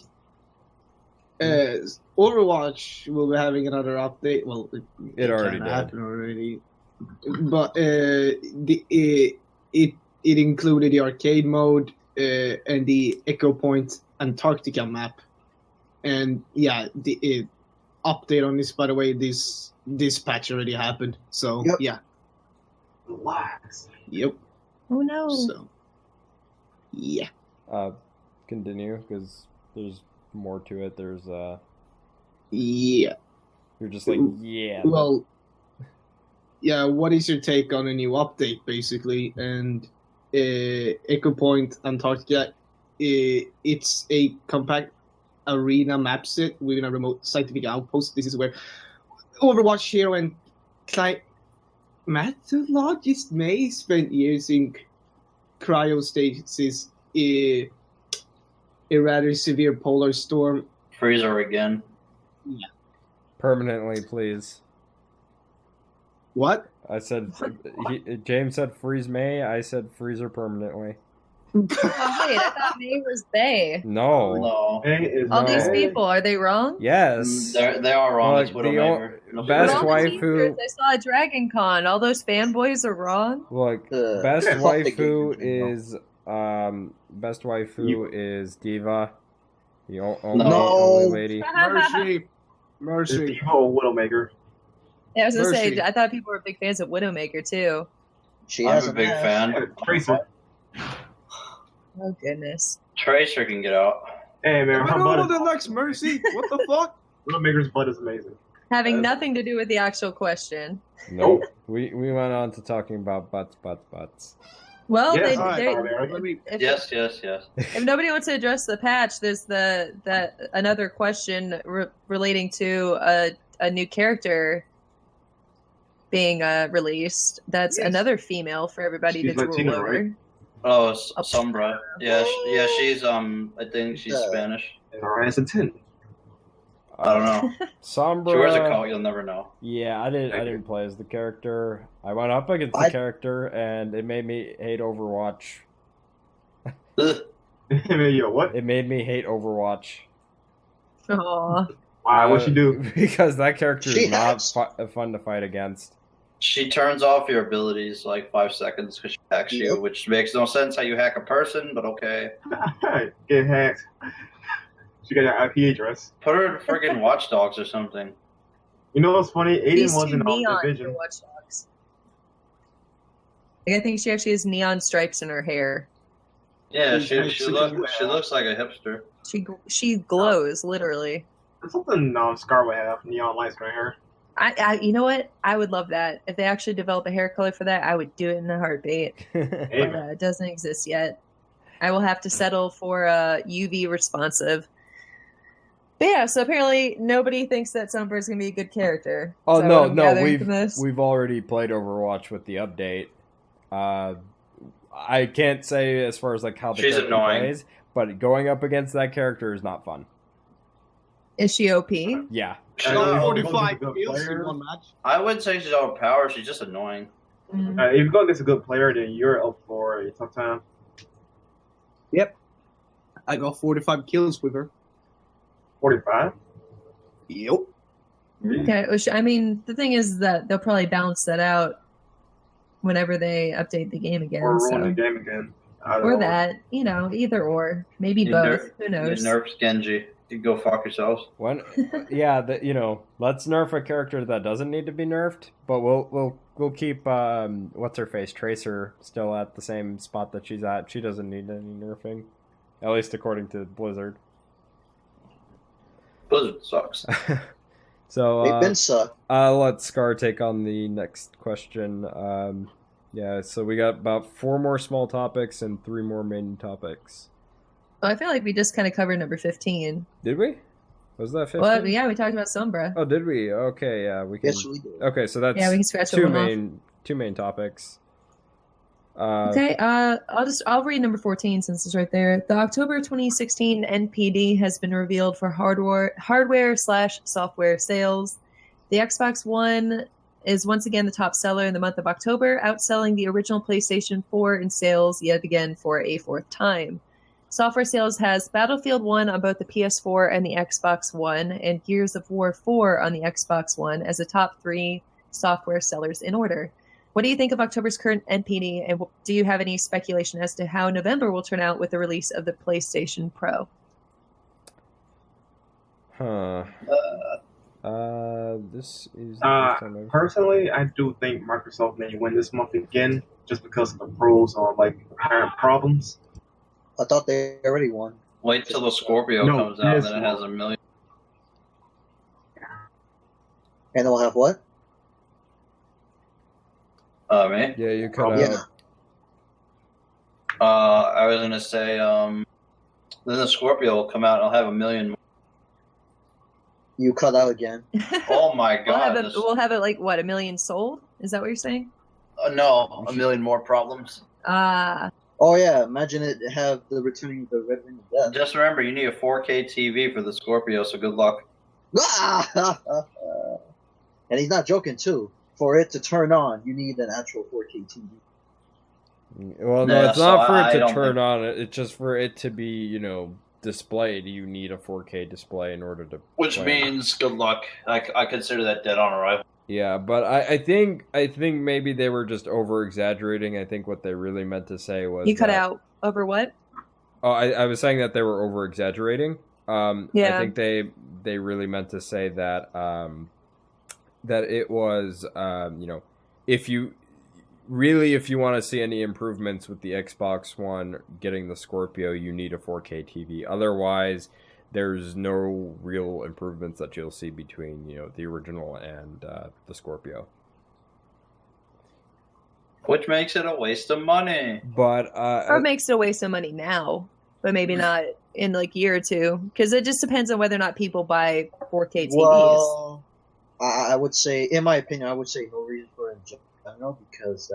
Overwatch will be having another update. Well, It already kinda did. happened already. But it included the arcade mode and the Echo Point Antarctica map. And yeah, the update on this, by the way, this patch already happened. So Yep. yeah, Relax. yep. Oh no! So yeah. Continue because there's more to it. There's Yeah. you're just like yeah. Well, yeah. What is your take on a new update, basically? And Echo Point Antarctica, it's a compact arena map set within a remote scientific outpost. This is where Overwatch hero and climatologist May spent years in cryostasis. A rather severe polar storm. Freezer again. Permanently, please. What? I said James said freeze May. I said freezer permanently. Oh wait, I thought May was they. No. No. Hey, is All No. these people, are they wrong? Yes. They are wrong. Like, It's the Widowmaker. But best all the waifu- teachers I saw at Dragon Con, all those fanboys are wrong. Like Uh, best fuck the game waifu in general. is best waifu You- is Diva, the only, No. only lady. Mercy. It's Mercy. the whole Widowmaker. Yeah, I was gonna Mercy. say, I thought people were big fans of Widowmaker too. She I'm has a big ass. fan. Yeah, Tracer. Oh goodness. Tracer can get out. Hey man, I her don't know butt the next Mercy. What the fuck? Widowmaker's butt is amazing. Having Uh, nothing to do with the actual question. Nope. We went on to talking about butts. Well, Yes, they, alright, they, alright, Let me. if, Yes. if nobody wants to address the patch, there's that another question relating to a new character being released. That's Yes. another female for everybody She's to drool Latina, over. right? Oh, Oh. Sombra. Yeah, yeah. She's I think she's Yeah. Spanish. And her ass a 10. I don't know. Sombra. She wears a coat. You'll never know. Yeah, I didn't play as the character. I went up against the I- character, and it made me hate Overwatch. Ugh. Yo, what? It made me hate Overwatch. Aw. Why? What'd she do? Because that character She is not hacks. fun to fight against. She turns off your abilities like 5 seconds because she hacks you, Yep. which makes no sense how you hack a person, but okay. Get hacked. She got your IP address. Put her in friggin' Watch Dogs or something. You know what's funny? Aiden She's too wasn't on neon for Division. Watch Dogs. Like, I think she actually has neon stripes in her hair. Yeah, She's she Mexican. looks like a hipster. She glows literally. That's something Scar would have. Neon lights right here. I you know what? I would love that if they actually develop a hair color for that. I would do it in a heartbeat. But Amen. it doesn't exist yet. I will have to settle for UV responsive. But yeah, so apparently nobody thinks that Sunbird's gonna be a good character. Oh Is that no, what I'm no, gathering from this? we've already played Overwatch with the update. I can't say as far as like how the She's character annoying. plays, but going up against that character is not fun. Is she OP? Yeah. She Uh, got no, 45 good kills in player. one match. I wouldn't say she's overpowered, she's just annoying. Mm. If you go against a good player, then you're up for a tough time. Yep. I got 45 kills with her. 45. Yep. Okay. Which, I mean, the thing is that they'll probably balance that out whenever they update the game again. Or so. ruin the game again. Either Or that, either or, maybe You both. Who You knows? nerfed Genji. You go fuck yourselves. When yeah, let's nerf a character that doesn't need to be nerfed, but we'll keep what's her face Tracer still at the same spot that she's at. She doesn't need any nerfing, at least according to Blizzard. Blizzard sucks. So They've been sucked. I'll let Scar take on the next question. Yeah, so we got about 4 more small topics and 3 more main topics. Well, I feel like we just kind of covered number 15. Did we? Was that 15? Well, yeah, we talked about Sombra. Oh, did we? Okay, yeah, we can. Yes, we did. Okay, so that's Yeah, we can scratch that two one off. two main topics. Okay, I'll read number 14 since it's right there. The October 2016 NPD has been revealed for hardware/software sales. The Xbox One is once again the top seller in the month of October, outselling the original PlayStation 4 in sales yet again for a 4th time. Software sales has Battlefield 1 on both the PS4 and the Xbox One, and Gears of War 4 on the Xbox One as the top 3 software sellers in order. What do you think of October's current NPD, and do you have any speculation as to how November will turn out with the release of the PlayStation Pro? Huh. This is the first time I've- Personally, I do think Microsoft may win this month again, just because of the pros are like apparent problems. I thought they already won. Wait till the Scorpio No, comes out, yes, then it has a million. And they'll have what? Me? Yeah, you cut Yeah. out. I was gonna say, then the Scorpio will come out and I'll have a million more. You cut out again. Oh my god. We'll have it like, what, 1 million sold? Is that what you're saying? No, a million more problems. Oh yeah, imagine it have the returning of the Red Ring of Death. Just remember, you need a 4K TV for the Scorpio, so good luck. And he's not joking too. For it to turn on, you need an actual 4K TV. Well, no, Yeah, it's not so for I it to don't turn think- on. It's just for it to be, displayed. You need a 4K display in order to. Which play. means good luck. I consider that dead on arrival. Yeah, but I think maybe they were just over exaggerating. I think what they really meant to say was You cut that- out over what? Oh, I was saying that they were over exaggerating. I Yeah. think they really meant to say that that it was if you want to see any improvements with the Xbox One getting the Scorpio, you need a 4K TV. Otherwise, there's no real improvements that you'll see between the original and the Scorpio. Which makes it a waste of money. But Or it makes it a waste of money now, but maybe not in like a year or two, because it just depends on whether or not people buy 4K TVs. Well, I would say, in my opinion, I would say no reason for it in general because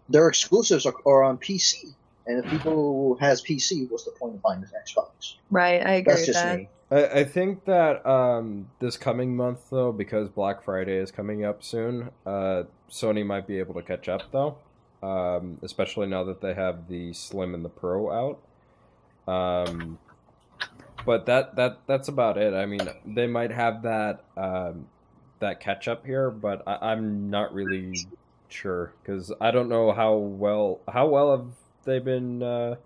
their exclusives are on PC, and if people has PC, what's the point of buying this Xbox? Right, I agree That's with just that. me. I think that this coming month, though, because Black Friday is coming up soon, Sony might be able to catch up, though, especially now that they have the Slim and the Pro out. but that's about it. I mean, they might have that that catch up here, but I'm not really sure because I don't know how well have they been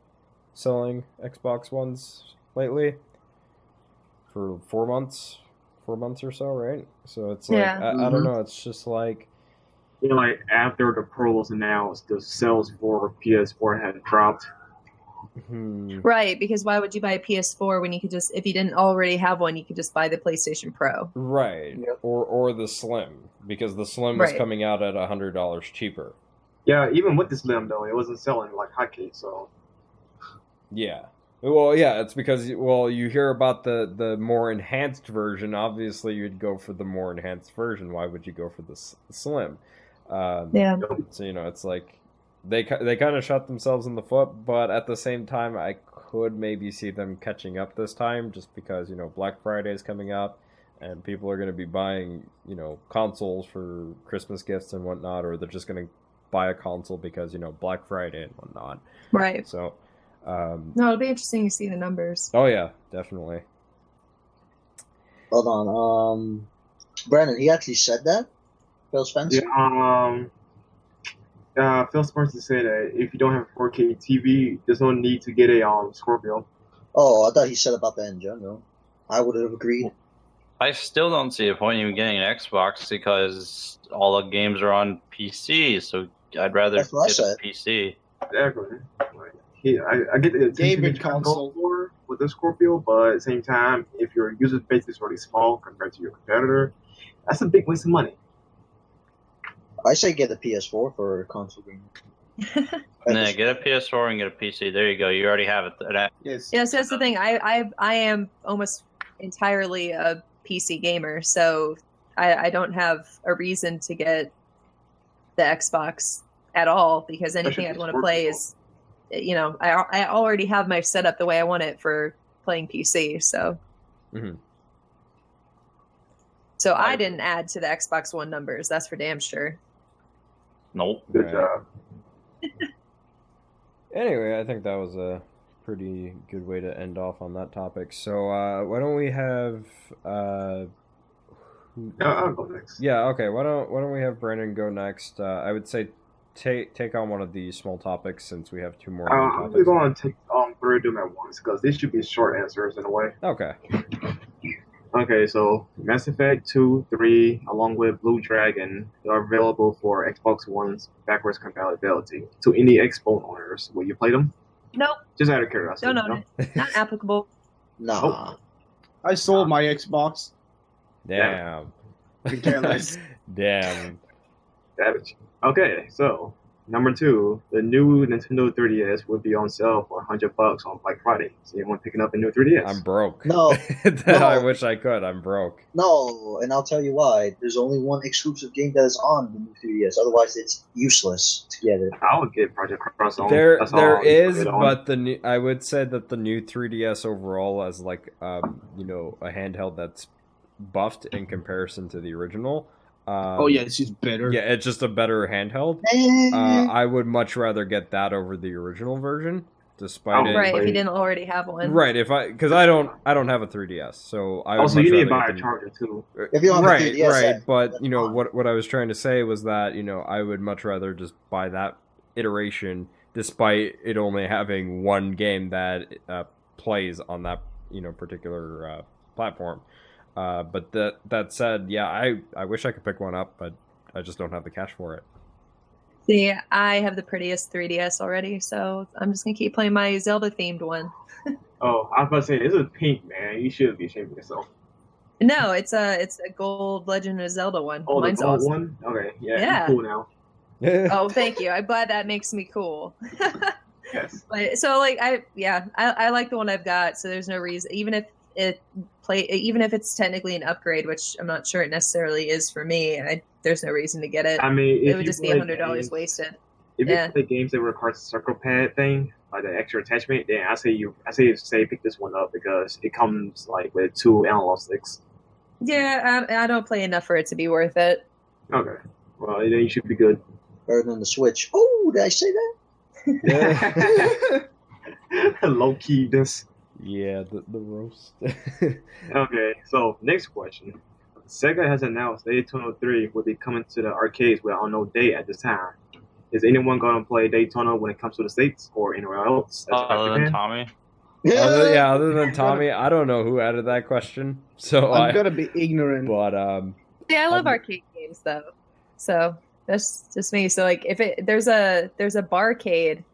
selling Xbox Ones lately for 4 months or so, right? So it's like Yeah. I don't know. It's just like You know, like after the Pro was announced, the sales for PS4 had dropped. Right, because why would you buy a PS4 when you could just, if you didn't already have one, you could just buy the PlayStation Pro. Right, Yep. or the Slim, because the Slim was Right. coming out at $100 cheaper. Yeah, even with the Slim though, it wasn't selling like hotcakes. So Yeah. Well, yeah, it's because you hear about the more enhanced version. Obviously, you'd go for the more enhanced version. Why would you go for the Slim? Yeah. So it's like they kind of shot themselves in the foot, but at the same time, I could maybe see them catching up this time, just because Black Friday is coming up, and people are going to be buying consoles for Christmas gifts and whatnot, or they're just going to buy a console because Black Friday and whatnot. Right. So. No, it'll be interesting to see the numbers. Oh yeah, definitely. Hold on. Brandon, he actually said that? Phil Spencer? yeah, Phil Spencer said that if you don't have a 4K TV, there's no need to get a Scorpio. Oh, I thought he said about that in general. I would have agreed. I still don't see a point in even getting an Xbox because all the games are on PC. So I'd rather That's what I get said. a PC. Exactly. I get the Gaming attention console. for with the Scorpio, but at the same time, if your user base is really small compared to your competitor, that's a big waste of money. I say get a PS4 for console gaming. Yeah, get a PS4 and get a PC. There you go. You already have it. Yes. Yes, that's the thing. I am almost entirely a PC gamer, so I don't have a reason to get the Xbox at all because anything I'd want to play is, I already have my setup the way I want it for playing PC. So, so I didn't add to the Xbox One numbers. That's for damn sure. Nope. Good Right. job. Anyway, I think that was a pretty good way to end off on that topic. So why don't we have I'll go next. yeah, okay, why don't we have Brandon go next? I would say take on one of the small topics since we have two more main I'm topics. going to take three of them at once because these should be short answers in a way. Okay. Okay, so Mass Effect 2, 3, along with Blue Dragon, are available for Xbox One's backwards compatibility. To any Xbox owners, will you play them? Nope, Just out of curiosity. don't own it. Not applicable. Nah. I sold my Xbox. Damn. Could care less. Damn. Savage. Okay, so number 2, the new Nintendo 3DS will be on sale for $100 on Black Friday. So anyone picking up a new 3DS? I'm broke. No. I wish I could. I'm broke. No, and I'll tell you why. There's only one exclusive game that is on the new 3DS. Otherwise, it's useless to get it. I would get Project Cross on. There That's all there I'll is, put it on. but I would say that the new 3DS overall as like a handheld that's buffed in comparison to the original. Oh yeah, it's just better. Yeah, it's just a better handheld. I would much rather get that over the original version, despite it. Right, if you didn't already have one. Right, because I don't have a 3DS, so I would Also, much you need to rather buy get a the- charger too. If you don't have a right, 3DS, right. that's But fine. what I was trying to say was that I would much rather just buy that iteration, despite it only having one game that plays on that particular platform. But that said, yeah, I wish I could pick one up, but I just don't have the cash for it. See, I have the prettiest 3DS already, so I'm just gonna keep playing my Zelda themed one. Oh, I was about to say, this is pink, man. You should be ashamed of yourself. No, it's a gold Legend of Zelda one. Oh, Mine's the gold awesome. one? Okay, yeah, Yeah. you're cool now. Oh, thank you. I'm glad that makes me cool. Yes. But so like I like the one I've got, so there's no reason even if it's technically an upgrade, which I'm not sure it necessarily is for me, there's no reason to get it. I mean, It if would you just be play $100 games- wasted. If Yeah. you play games that require the circle pad thing, like the extra attachment, then I say pick this one up because it comes like with 2 analog sticks. Yeah, I don't play enough for it to be worth it. Okay. Well, then you should be good. Better than the Switch. Oh, did I say that? Low key, this. Yeah, the roast. Okay, so next question. Sega has announced Daytona 3 will be coming to the arcades with on no date at this time. Is anyone going to play Daytona when it comes to the States or anywhere else? Other than Tommy. Other than Tommy, I don't know who added that question. So I'm gonna be ignorant. But Yeah, I love arcade games though, so that's just me. So like, if there's a barcade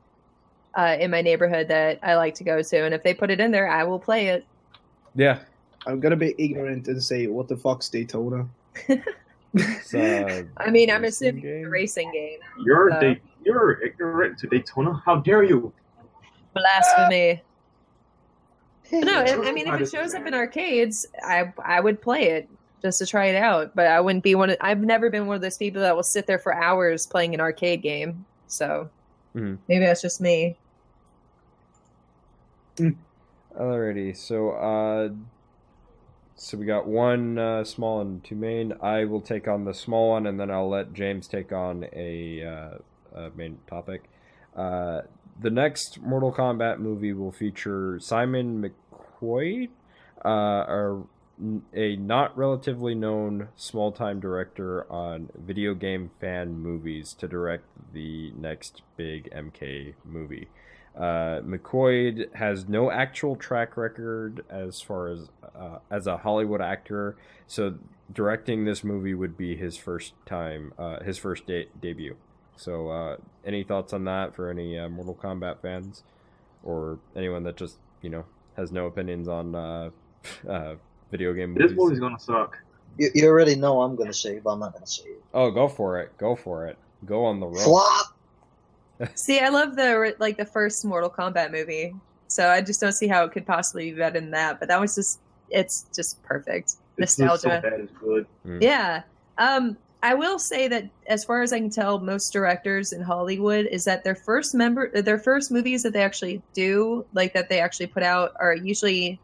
in my neighborhood that I like to go to, and if they put it in there, I will play it. yeah, I'm gonna be ignorant and say, what the fuck's Daytona? I mean, I'm assuming it's a racing game. You're ignorant to Daytona. How dare you? Blasphemy. No, I mean, if it shows up in arcades, I would play it just to try it out. But I wouldn't be I've never been one of those people that will sit there for hours playing an arcade game. So maybe that's just me. Alrighty, so we got one small and two main. I will take on the small one, and then I'll let James take on a main topic. The next Mortal Kombat movie will feature Simon McQuoid, a not relatively known small-time director on video game fan movies, to direct the next big MK movie. McQuoid has no actual track record as far as a Hollywood actor, so directing this movie would be his first time, his first debut. So, any thoughts on that for any Mortal Kombat fans, or anyone that just has no opinions on video game movies? This movie's gonna suck. You already know I'm gonna say it, but I'm not gonna say it. Oh, go for it! Go for it! Go on the road. Flop. See, I love the first Mortal Kombat movie, so I just don't see how it could possibly be better than that. But that was it's just perfect. Nostalgia. So bad it's good. Yeah. I will say that as far as I can tell, most directors in Hollywood is that their first movies that they actually do, like that they actually put out, are usually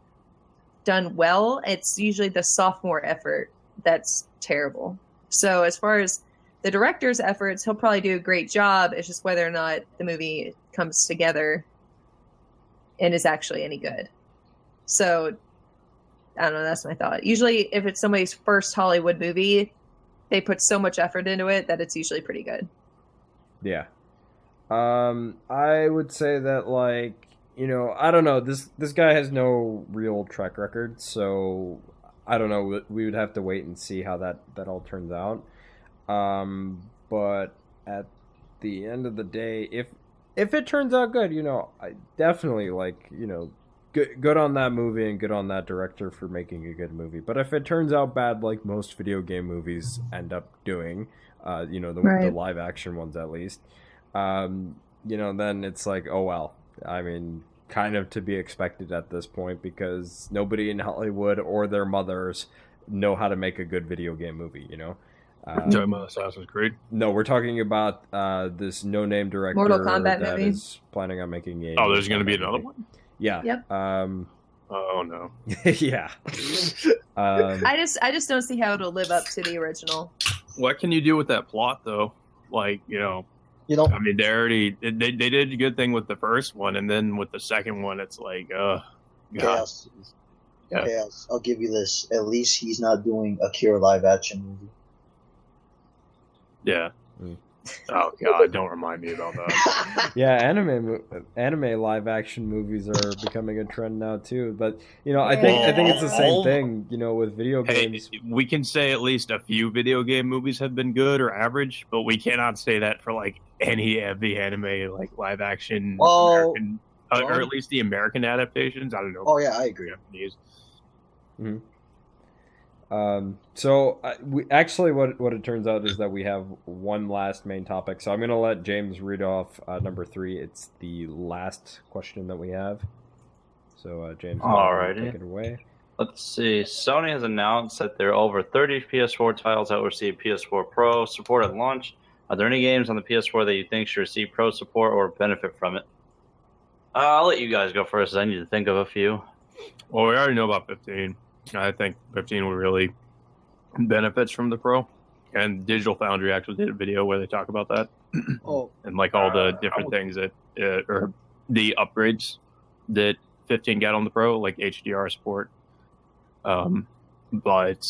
done well. It's usually the sophomore effort that's terrible. So as far as the director's efforts, he'll probably do a great job. It's just whether or not the movie comes together and is actually any good. So I don't know. That's my thought. Usually, if it's somebody's first Hollywood movie, they put so much effort into it that it's usually pretty good. Yeah. I would say that, like, I don't know. This guy has no real track record, so I don't know. We would have to wait and see how that all turns out. But at the end of the day, if it turns out good, I definitely good on that movie and good on that director for making a good movie. But if it turns out bad, like most video game movies end up doing, the live action ones at least, then it's like, oh well. I mean, kind of to be expected at this point, because nobody in Hollywood or their mothers know how to make a good video game movie, Talking about Assassin's Creed? No, we're talking about this no-name director Mortal Kombat that movie. is planning on making a... Oh, there's going to be another one? Yeah. Yep. Oh no. Yeah. I just don't see how it'll live up to the original. What can you do with that plot though? Like, I mean, they did a good thing with the first one, and then with the second one, it's like, Chaos. Yeah. Chaos. I'll give you this. At least he's not doing a Kira live action movie. Yeah. Oh god, don't remind me about that. Yeah, anime live action movies are becoming a trend now too. But I think it's the same thing. With video games, we can say at least a few video game movies have been good or average, but we cannot say that for like any of the anime live action American, or at least the American adaptations. I don't know. Oh yeah, I agree. Japanese. Mm-hmm. So what it turns out is that we have one last main topic. So I'm going to let James read off number 3. It's the last question that we have. So James, take it away. Let's see. Sony has announced that there are over 30 PS4 titles that will receive PS4 Pro support at launch. Are there any games on the PS4 that you think should receive Pro support or benefit from it? I'll let you guys go first. I need to think of a few. Well, we already know about 15. I think 15 would really benefits from the Pro, and Digital Foundry actually did a video where they talk about that. And like all the different things that or the upgrades that 15 get on the Pro, like HDR support. But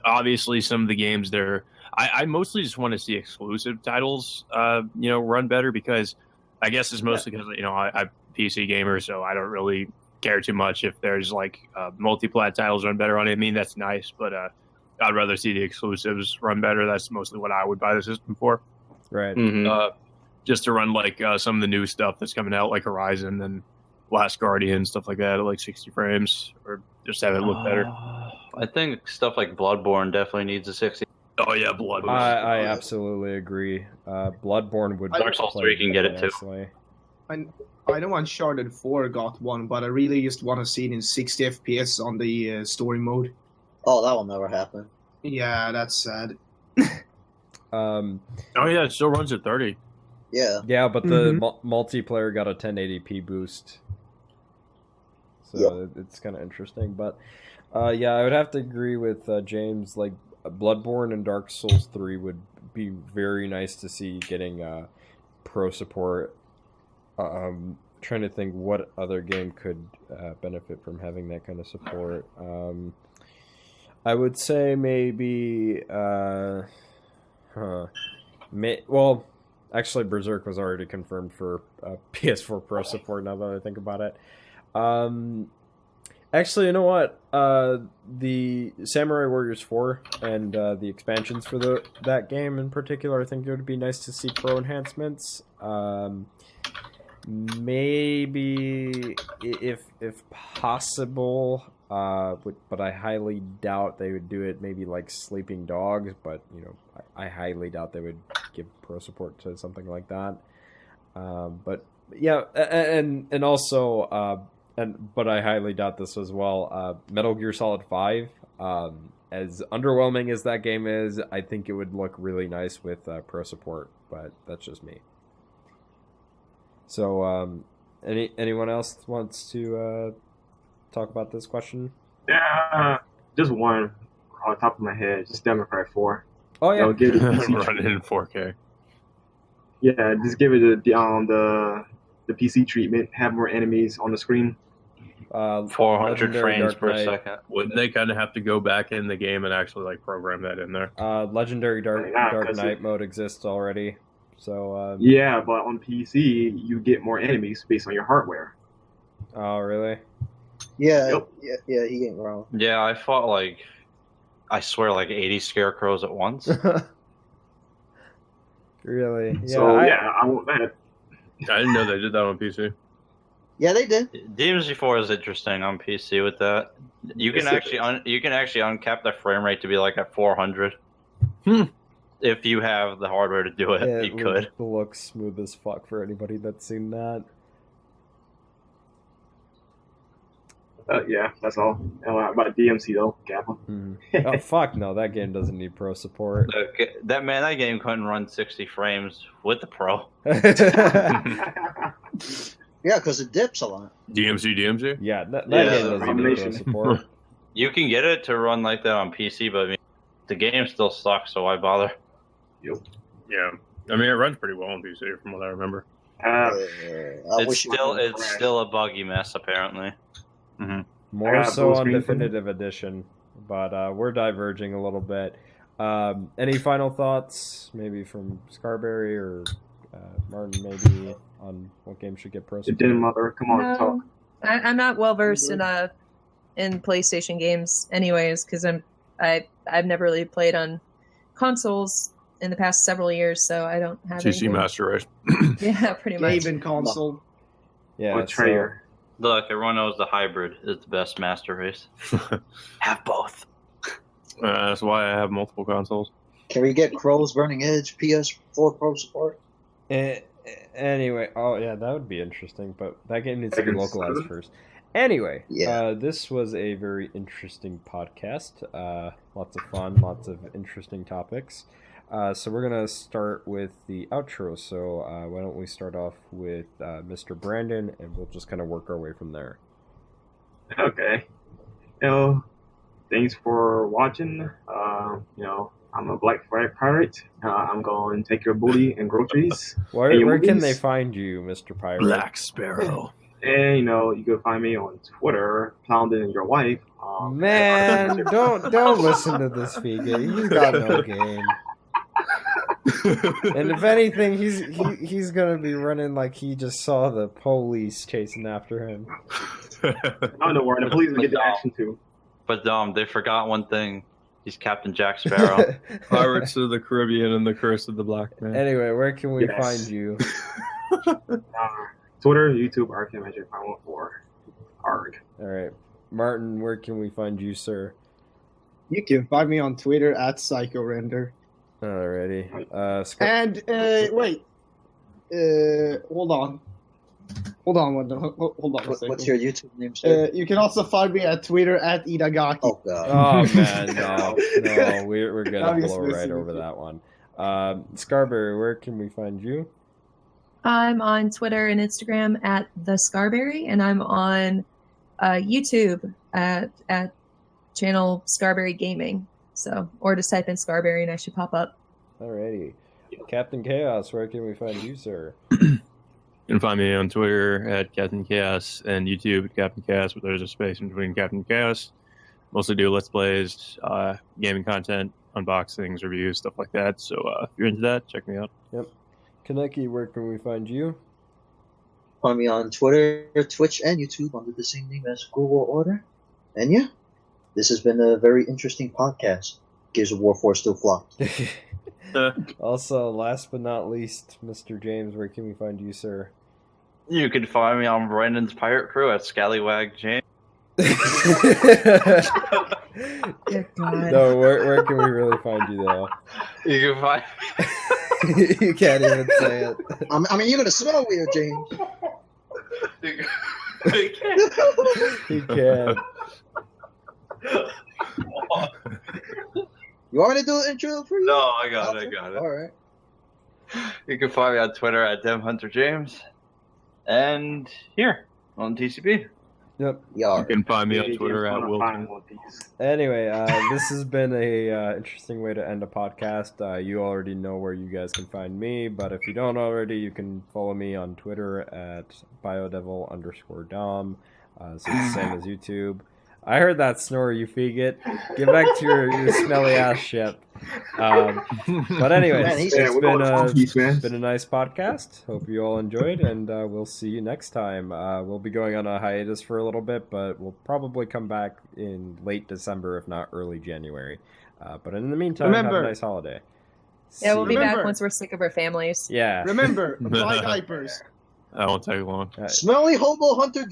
obviously some of the games there, I mostly just want to see exclusive titles, run better, because I guess it's mostly because I'm PC gamer, so I don't really care too much if there's like multi-plat titles run better on it. I mean, that's nice, but I'd rather see the exclusives run better. That's mostly what I would buy the system for. Right. Just to run like some of the new stuff that's coming out, like Horizon and Last Guardian, stuff like that, at like 60 frames, or just have it look better. I think stuff like Bloodborne definitely needs a 60. Oh yeah, Bloodborne. I absolutely agree. Bloodborne would. Dark Souls 3 can get it too. nicely. I know Uncharted 4 got one, but I really just want to see it in 60 FPS on the story mode. Oh, that will never happen. Yeah, that's sad. Oh yeah, it still runs at 30. Yeah. Yeah, but the multiplayer got a 1080p boost, so it's kind of interesting. But yeah, I would have to agree with James. Like Bloodborne and Dark Souls 3 would be very nice to see getting pro support. Trying to think what other game could benefit from having that kind of support. I would say maybe well, actually Berserk was already confirmed for PS4 Pro support, now that I think about it. Actually, you know what? The Samurai Warriors 4 and the expansions for that game in particular, I think it would be nice to see pro enhancements. Maybe if possible, but I highly doubt they would do it. Maybe like Sleeping Dogs, but I highly doubt they would give pro support to something like that. But yeah, and also but I highly doubt this as well. Metal Gear Solid 5, as underwhelming as that game is, I think it would look really nice with pro support, but that's just me. So, anyone else wants to talk about this question? Yeah, just one on top of my head. Just Democrat 4. Oh yeah, give it run it in 4K. Yeah, just give it the PC treatment. Have more enemies on the screen. 400 frames per second. Wouldn't they kind of have to go back in the game and actually like program that in there? Legendary Dark Knight mode exists already. So yeah, but on PC you get more enemies based on your hardware. Oh really? Yeah, yeah, he ain't wrong. Yeah, I fought I swear 80 scarecrows at once. Really? Yeah. So I want that. I didn't know they did that on PC. Yeah, they did. DMC4 is interesting on PC with that. You can actually uncap the frame rate to be at 400. If you have the hardware to do it, you could. It looks smooth as fuck for anybody that's seen that. Yeah, that's all. About DMC though, Kappa. Oh fuck no, that game doesn't need pro support. That game couldn't run 60 frames with the pro. Yeah, because it dips a lot. DMC? Yeah, that game doesn't need pro support. You can get it to run like that on PC, but the game still sucks, so why bother? Yep. Yeah, I mean it runs pretty well on PC from what I remember. It's still a buggy mess apparently. Mm-hmm. More so on Definitive Edition, but we're diverging a little bit. Any final thoughts, maybe from Scarberry or Martin, maybe on what game should get pro support? It didn't matter. Come on, talk. I'm not well versed in PlayStation games, anyways, because I've never really played on consoles in the past several years, so I don't have CC anything. Master Race. Yeah, pretty much. Game and console. Yeah, Betrayer. Look, everyone knows the hybrid is the best master race. Have both. That's why I have multiple consoles. Can we get Crow's Burning Edge PS4 Pro support? Anyway, oh yeah, that would be interesting, but that game needs to be localized first. Anyway, this was a very interesting podcast. Lots of fun, lots of interesting topics. So we're going to start with the outro. So why don't we start off with Mr. Brandon, and we'll just kind of work our way from there. Okay. Thanks for watching. I'm a Black Flag pirate. I'm going to take your booty and groceries. Where can they find you, Mr. Pirate? Black Sparrow. And you can find me on Twitter, Pounding and Your Wife. Man, don't listen to this Figa. He's got no game. And if anything, he's gonna be running like he just saw the police chasing after him. I don't worry, the police will get the action too. But they forgot one thing. He's Captain Jack Sparrow. Pirates of the Caribbean and the Curse of the Black Man. Anyway, where can we Yes. find you? Twitter, YouTube, RKMagic514. ARG. All right, Martin, where can we find you, sir? You can find me on Twitter at PsychoRender. Alrighty. And wait, hold on hold on a second. What's your YouTube name, sir? You can also find me at Twitter at Itagaki. Oh god. Oh man, no, we're gonna I'm blow just right messing over with you. that one. Scarberry, where can we find you? I'm on Twitter and Instagram at the Scarberry, and I'm on YouTube at channel Scarberry Gaming. So, or just type in Scarberry and I should pop up. Alrighty, Captain Chaos, where can we find you, sir? You can find me on Twitter at Captain Chaos and YouTube at Captain Chaos, but there's a space in between Captain Chaos. Mostly do Let's Plays, gaming content, unboxings, reviews, stuff like that. So if you're into that, check me out. Yep. Kaneki, where can we find you? Find me on Twitter, Twitch, and YouTube under the same name as Google Order. And yeah, this has been a very interesting podcast. Gears of War 4 still flopped. Also, last but not least, Mr. James, where can we find you, sir? You can find me on Brandon's Pirate Crew at Scallywag James. Good God. No, where can we really find you, though? You can find You can't even say it. I mean, you're gonna smell weird, James. He can. You want me to do an intro for you? No, I got it. All right. You can find me on Twitter at DemHunterJames. And here on TCP. Yep. Yeah. You can find me on Yeah, Twitter it's at fun to Wilton. find one of these. Anyway, this has been a interesting way to end a podcast. You already know where you guys can find me, but if you don't already, you can follow me on Twitter at BioDevil_Dom. So it's the same as YouTube. I heard that snore, you faggot. Get back to your smelly ass ship. But anyways, Man, he's- it's we're going funky, man. been a nice podcast. Hope you all enjoyed, and we'll see you next time. We'll be going on a hiatus for a little bit, but we'll probably come back in late December, if not early January. But in the meantime, have Remember- a nice holiday. Yeah, we'll be See you. back Remember- once we're sick of our families. Yeah. Remember, buy diapers. That won't take long. All right. Smelly hobo hunter.